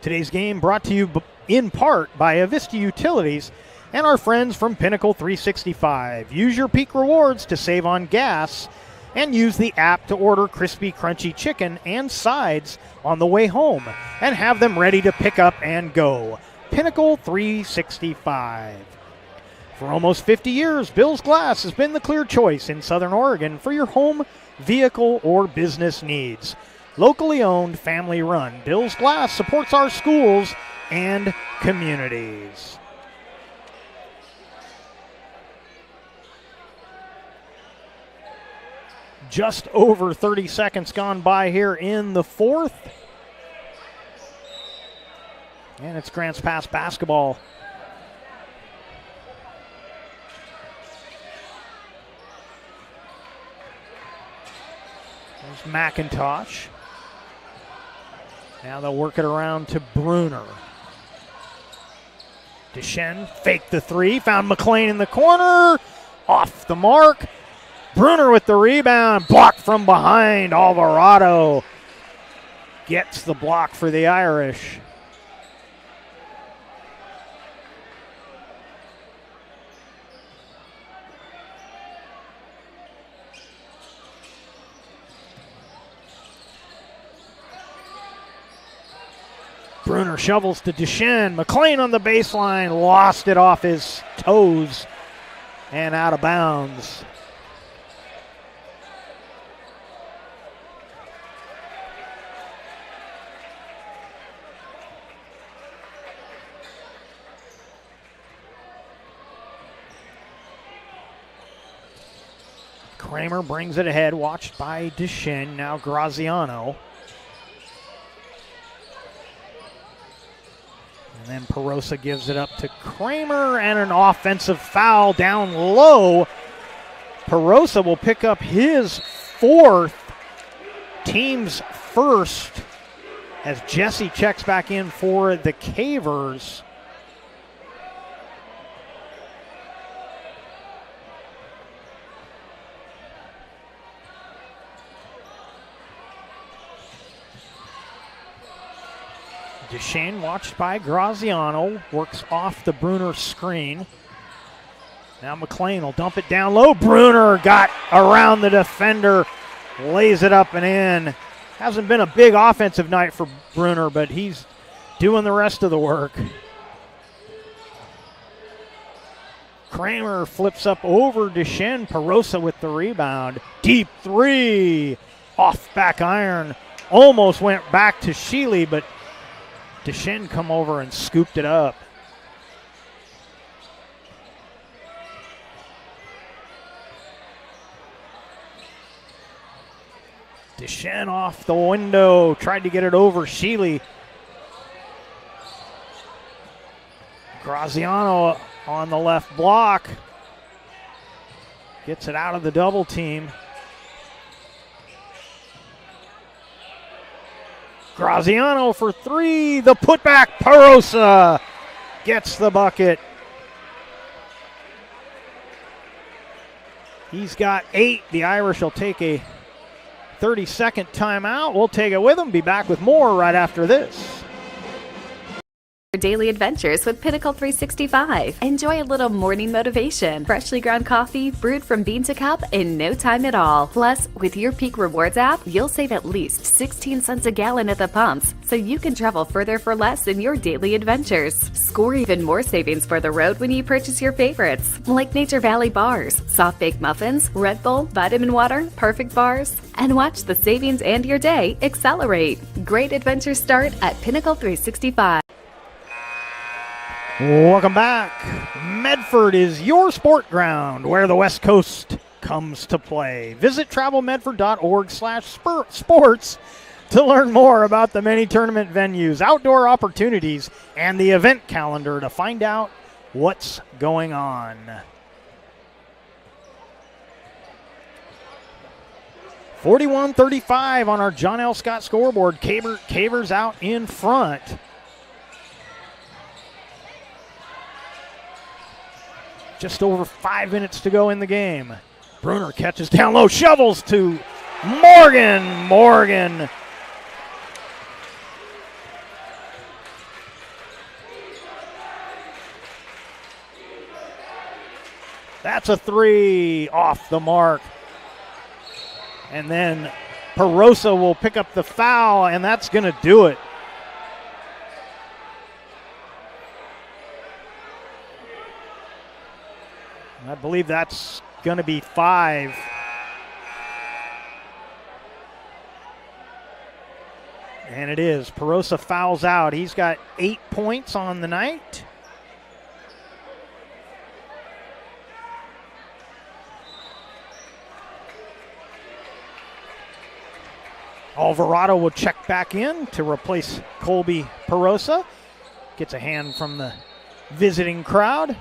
Today's game brought to you in part by Avista Utilities and our friends from Pinnacle 365. Use your Peak Rewards to save on gas, and use the app to order crispy, crunchy chicken and sides on the way home and have them ready to pick up and go. Pinnacle 365. For almost 50 years, Bill's Glass has been the clear choice in Southern Oregon for your home, vehicle, or business needs. Locally owned, family run, Bill's Glass supports our schools and communities. Just over 30 seconds gone by here in the fourth. And it's Grants Pass basketball. There's McIntosh. Now they'll work it around to Bruner. Deschen faked the three, found McLean in the corner. Off the mark. Bruner with the rebound, blocked from behind. Alvarado gets the block for the Irish. Bruner shovels to Deschen. McLean on the baseline, lost it off his toes and out of bounds. Kramer brings it ahead, watched by Deschen. Now Graziano. And then Perosa gives it up to Kramer, and an offensive foul down low. Perosa will pick up his fourth, team's first, as Jesse checks back in for the Cavers. Deschen, watched by Graziano, works off the Bruner screen. Now McLean will dump it down low. Bruner got around the defender, lays it up and in. Hasn't been a big offensive night for Bruner, but he's doing the rest of the work. Kramer flips up over Deschen. Perosa with the rebound. Deep three. Off back iron. Almost went back to Sheely, but Deschen come over and scooped it up. Deschen off the window, tried to get it over Sheely. Graziano on the left block. Gets it out of the double team. Graziano for three. The putback. Perosa gets the bucket. He's got 8. The Irish will take a 30-second timeout. We'll take it with them. Be back with more right after this. Daily adventures with Pinnacle 365. Enjoy a little morning motivation. Freshly ground coffee brewed from bean to cup in no time at all. Plus, with your Peak Rewards app, you'll save at least 16 cents a gallon at the pumps, so you can travel further for less in your daily adventures. Score even more savings for the road when you purchase your favorites, like Nature Valley bars, soft baked muffins, Red Bull, vitamin water, perfect bars, and watch the savings and your day accelerate. Great adventures start at Pinnacle 365. Welcome back. Medford is your sport ground where the West Coast comes to play. Visit travelmedford.org/sports to learn more about the many tournament venues, outdoor opportunities, and the event calendar to find out what's going on. (41-35) on our John L. Scott scoreboard. Cavers out in front. Just over 5 minutes to go in the game. Bruner catches down low, shovels to Morgan. Morgan. That's a three off the mark. And then Perosa will pick up the foul, and that's going to do it. I believe that's going to be 5. And it is. Perosa fouls out. He's got 8 points on the night. Alvarado will check back in to replace Colby Perosa. Gets a hand from the visiting crowd.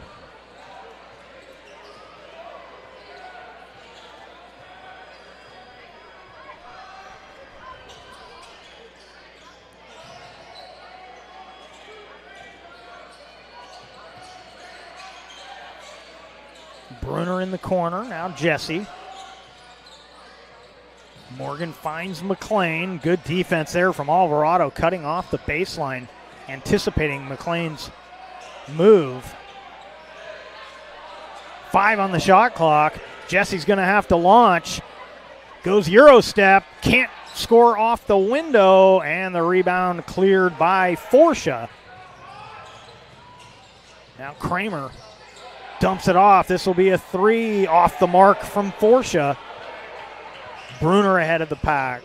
Bruner in the corner. Now Jesse. Morgan finds McLean. Good defense there from Alvarado, cutting off the baseline, anticipating McLean's move. 5 on the shot clock. Jesse's going to have to launch. Goes Euro step. Can't score off the window, and the rebound cleared by Forsha. Now Kramer dumps it off. This will be a 3 off the mark from Forsha. Bruner ahead of the pack.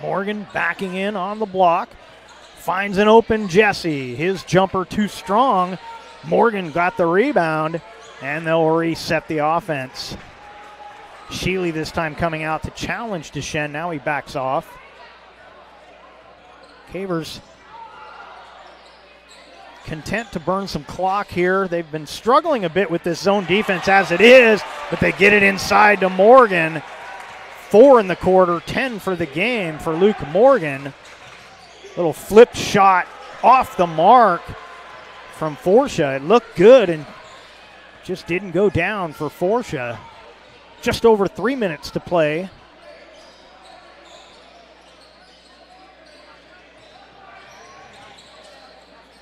Morgan backing in on the block. Finds an open Jesse. His jumper too strong. Morgan got the rebound, and they'll reset the offense. Sheely this time coming out to challenge Deschen. Now he backs off. Cavers content to burn some clock here. They've been struggling a bit with this zone defense as it is, but they get it inside to Morgan. 4 in the quarter, 10 for the game for Luke Morgan. Little flip shot off the mark from Forsha. It looked good and just didn't go down for Forsha. Just over 3 minutes to play.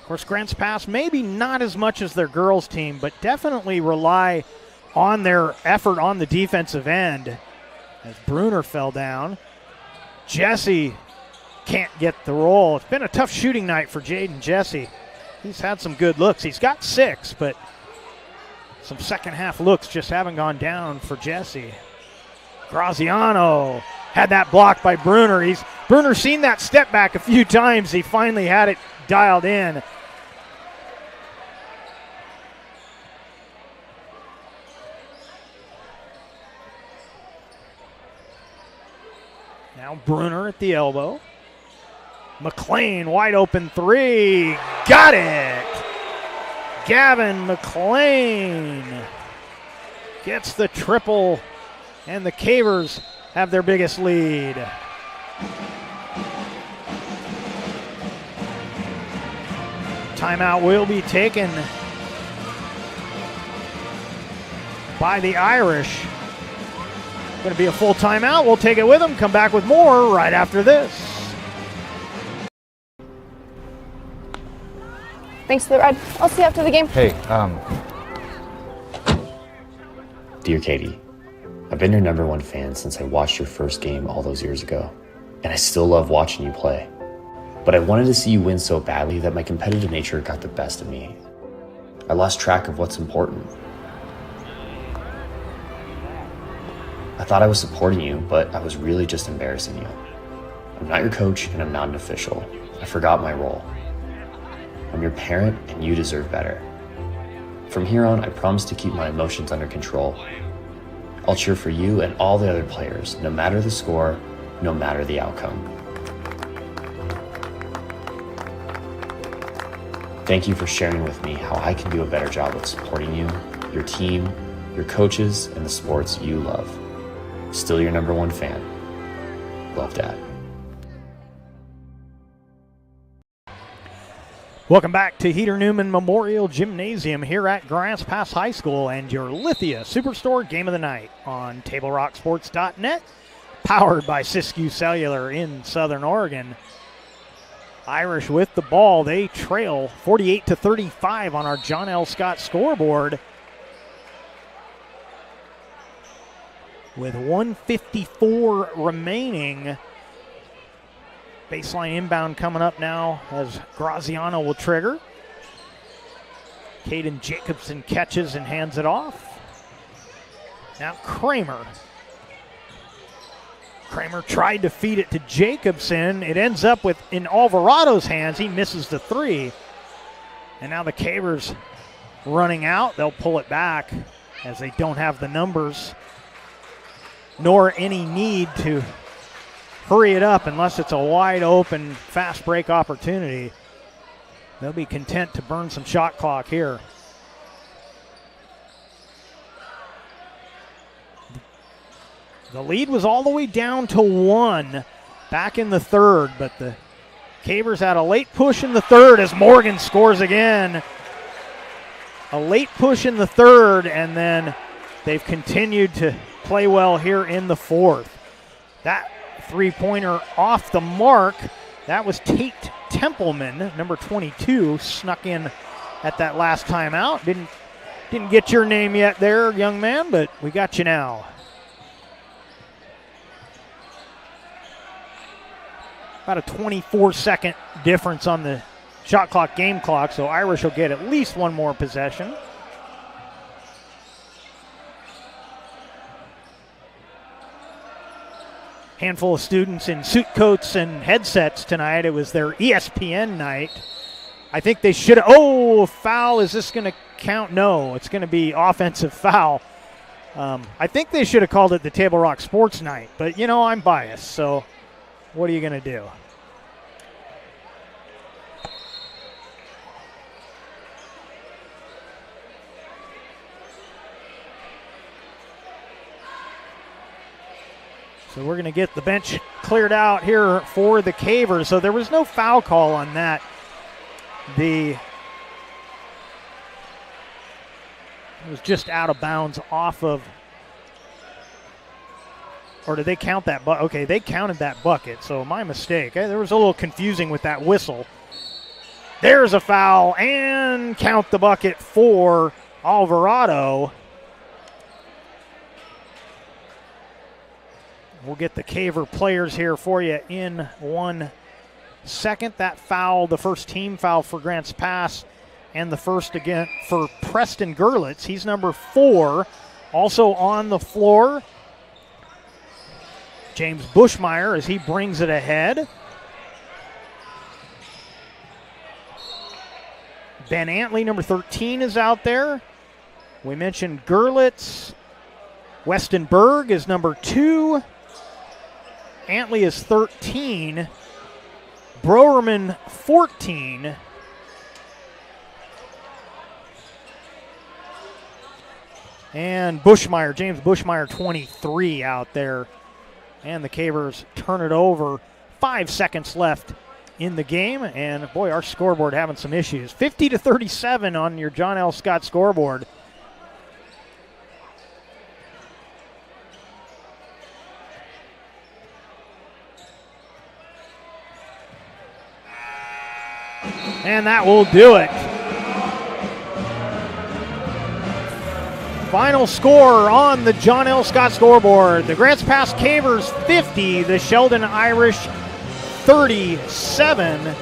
Of course, Grants Pass maybe not as much as their girls team, but definitely rely on their effort on the defensive end. As Bruner fell down. Jesse can't get the roll. It's been a tough shooting night for Jaden Jesse. He's had some good looks. He's got 6, but some second half looks just haven't gone down for Jesse. Graziano had that blocked by Bruner. Bruner's seen that step back a few times. He finally had it dialed in. Now Bruner at the elbow. McLean, wide open three. Got it! Gavin McLean gets the triple, and the Cavers have their biggest lead. Timeout will be taken by the Irish. Going to be a full timeout. We'll take it with them. Come back with more right after this. Thanks for the ride. I'll see you after the game. Hey, Dear Katie, I've been your #1 fan since I watched your first game all those years ago, and I still love watching you play. But I wanted to see you win so badly that my competitive nature got the best of me. I lost track of what's important. I thought I was supporting you, but I was really just embarrassing you. I'm not your coach, and I'm not an official. I forgot my role. I'm your parent, and you deserve better. From here on, I promise to keep my emotions under control. I'll cheer for you and all the other players, no matter the score, no matter the outcome. Thank you for sharing with me how I can do a better job of supporting you, your team, your coaches, and the sports you love. Still your #1 fan. Love, Dad. Welcome back to Heater Newman Memorial Gymnasium here at Grants Pass High School and your Lithia Superstore Game of the Night on TableRockSports.net, powered by Siskiyou Cellular in Southern Oregon. Irish with the ball. They trail 48-35 on our John L. Scott scoreboard. With 1:54 remaining. Baseline inbound coming up now as Graziano will trigger. Caden Jacobson catches and hands it off. Now Kramer. Kramer tried to feed it to Jacobson. It ends up in Alvarado's hands. He misses the three. And now the Cavers running out. They'll pull it back as they don't have the numbers nor any need to hurry it up unless it's a wide open, fast break opportunity. They'll be content to burn some shot clock here. The lead was all the way down to 1 back in the third, but the Cavers had a late push in the third as Morgan scores again. A late push in the third, and then they've continued to play well here in the fourth. That three-pointer off the mark. That was Tate Templeman, number 22, snuck in at that last timeout. Didn't get your name yet there, young man, but we got you now. About a 24-second difference on the shot clock, game clock, so Irish will get at least one more possession. Handful of students in suit coats and headsets tonight. It was their ESPN night. I think they should have. Oh, foul. Is this going to count? No, it's going to be offensive foul. I think they should have called it the Table Rock Sports Night, but, you know, I'm biased, so what are you going to do? So we're going to get the bench cleared out here for the Cavers. So there was no foul call on that. It was just out of bounds off of, or did they count that? Okay, they counted that bucket, so my mistake. There was a little confusing with that whistle. There's a foul, and count the bucket for Alvarado. We'll get the Caver players here for you in 1 second. That foul, the first team foul for Grants Pass, and the first again for Preston Gerlitz. He's number 4, also on the floor. James Bushmeyer as he brings it ahead. Ben Antley, number 13, is out there. We mentioned Gerlitz. Weston Berg is number 2. Antley is 13. Browerman 14. And Bushmeyer, James Bushmeyer 23 out there. And the Cavers turn it over. 5 seconds left in the game. And boy, our scoreboard having some issues. 50-37 on your John L. Scott scoreboard. And that will do it. Final score on the John L. Scott scoreboard. The Grants Pass Cavers 50, the Sheldon Irish 37.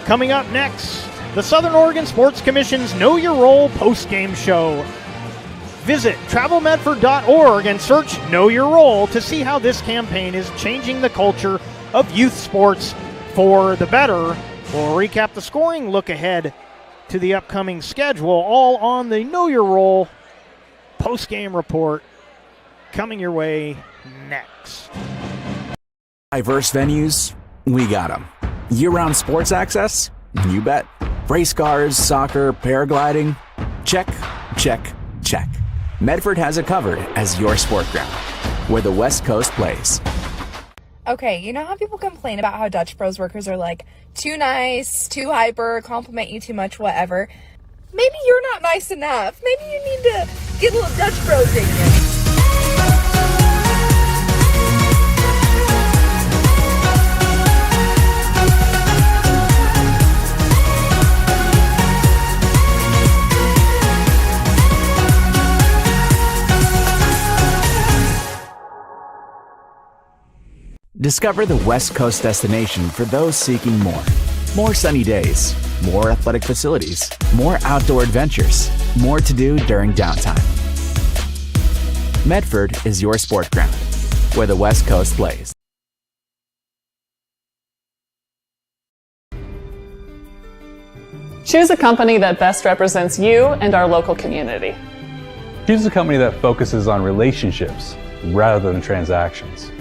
Coming up next, the Southern Oregon Sports Commission's Know Your Role postgame show. Visit travelmedford.org and search Know Your Role to see how this campaign is changing the culture of youth sports for the better. We'll recap the scoring, look ahead to the upcoming schedule, all on the Know Your Role post-game report coming your way next. Diverse venues, we got them. Year-round sports access? You bet. Race cars, soccer, paragliding? Check, check, check. Medford has it covered as your sport ground, where the West Coast plays. Okay, you know how people complain about how Dutch Bros workers are like too nice, too hyper, compliment you too much, whatever? Maybe you're not nice enough. Maybe you need to get a little Dutch Bros in you. Discover the West Coast destination for those seeking more. More sunny days, more athletic facilities, more outdoor adventures, more to do during downtime. Medford is your sport ground, where the West Coast plays. Choose a company that best represents you and our local community. Choose a company that focuses on relationships rather than transactions.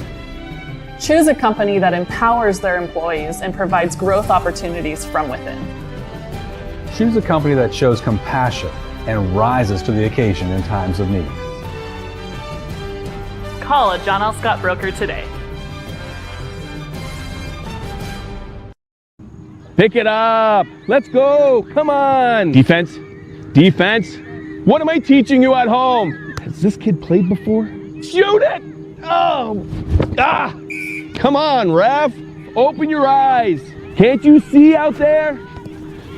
Choose a company that empowers their employees and provides growth opportunities from within. Choose a company that shows compassion and rises to the occasion in times of need. Call a John L. Scott broker today. Pick it up. Let's go. Come on. Defense. Defense. What am I teaching you at home? Has this kid played before? Shoot it. Oh. Ah. Come on, ref. Open your eyes. Can't you see out there?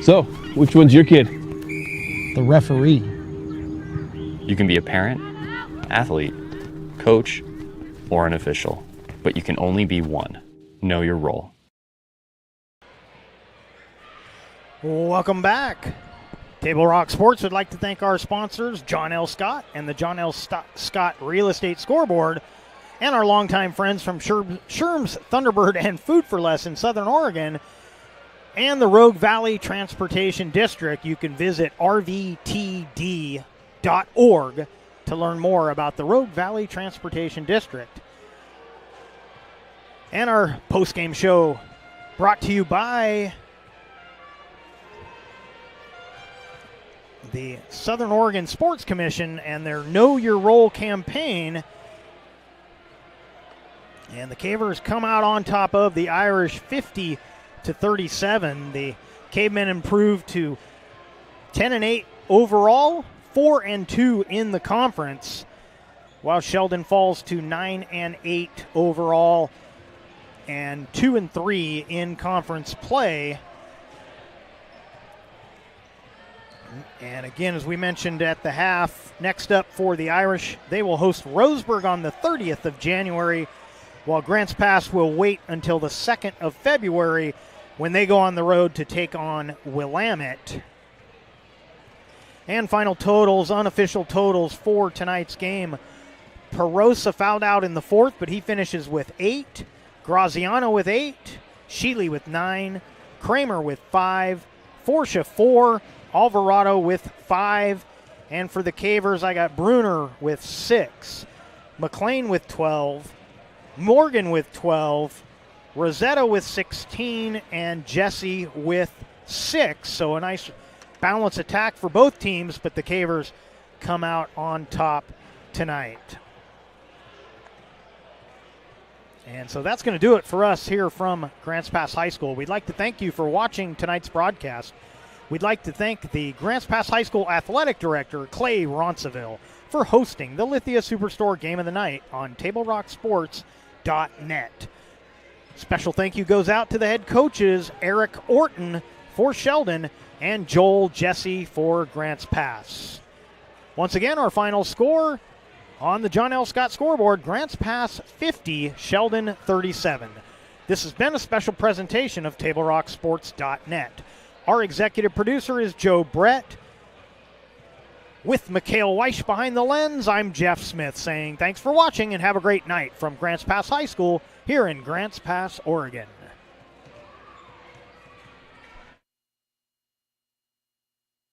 So, which one's your kid? The referee. You can be a parent, athlete, coach, or an official, but you can only be one. Know your role. Welcome back. Table Rock Sports would like to thank our sponsors, John L. Scott and the John L. Scott Real Estate Scoreboard, and our longtime friends from Sherm's Thunderbird and Food for Less in Southern Oregon, and the Rogue Valley Transportation District. You can visit rvtd.org to learn more about the Rogue Valley Transportation District. And our postgame show brought to you by the Southern Oregon Sports Commission and their Know Your Role campaign. And the Cavers come out on top of the Irish 50-37. The Cavemen improved to 10-8 overall, 4-2 in the conference, while Sheldon falls to 9-8 overall and 2-3 in conference play. And again, as we mentioned at the half, next up for the Irish, they will host Roseburg on the 30th of January, while Grants Pass will wait until the 2nd of February when they go on the road to take on Willamette. And final totals, unofficial totals for tonight's game. Perosa fouled out in the fourth, but he finishes with 8. Graziano with 8. Sheely with 9. Kramer with 5. Forsha 4. Alvarado with 5. And for the Cavers, I got Bruner with 6. McLean with 12. Morgan with 12. Rosetta with 16, and Jesse with 6. So a nice balanced attack for both teams, but the Cavers come out on top tonight. And so that's going to do it for us here from Grants Pass High School. We'd like to thank you for watching tonight's broadcast. We'd like to thank the Grants Pass High School Athletic Director, Clay Ronceville, for hosting the Lithia Superstore Game of the Night on TableRockSports.net. Special thank you goes out to the head coaches, Eric Orton for Sheldon and Joel Jesse for Grants Pass. Once again, our final score on the John L. Scott scoreboard, Grants Pass 50, Sheldon 37. This has been a special presentation of TableRockSports.net. Our executive producer is Joe Brett. With Mikhail Weish behind the lens, I'm Jeff Smith saying thanks for watching and have a great night from Grants Pass High School here in Grants Pass, Oregon.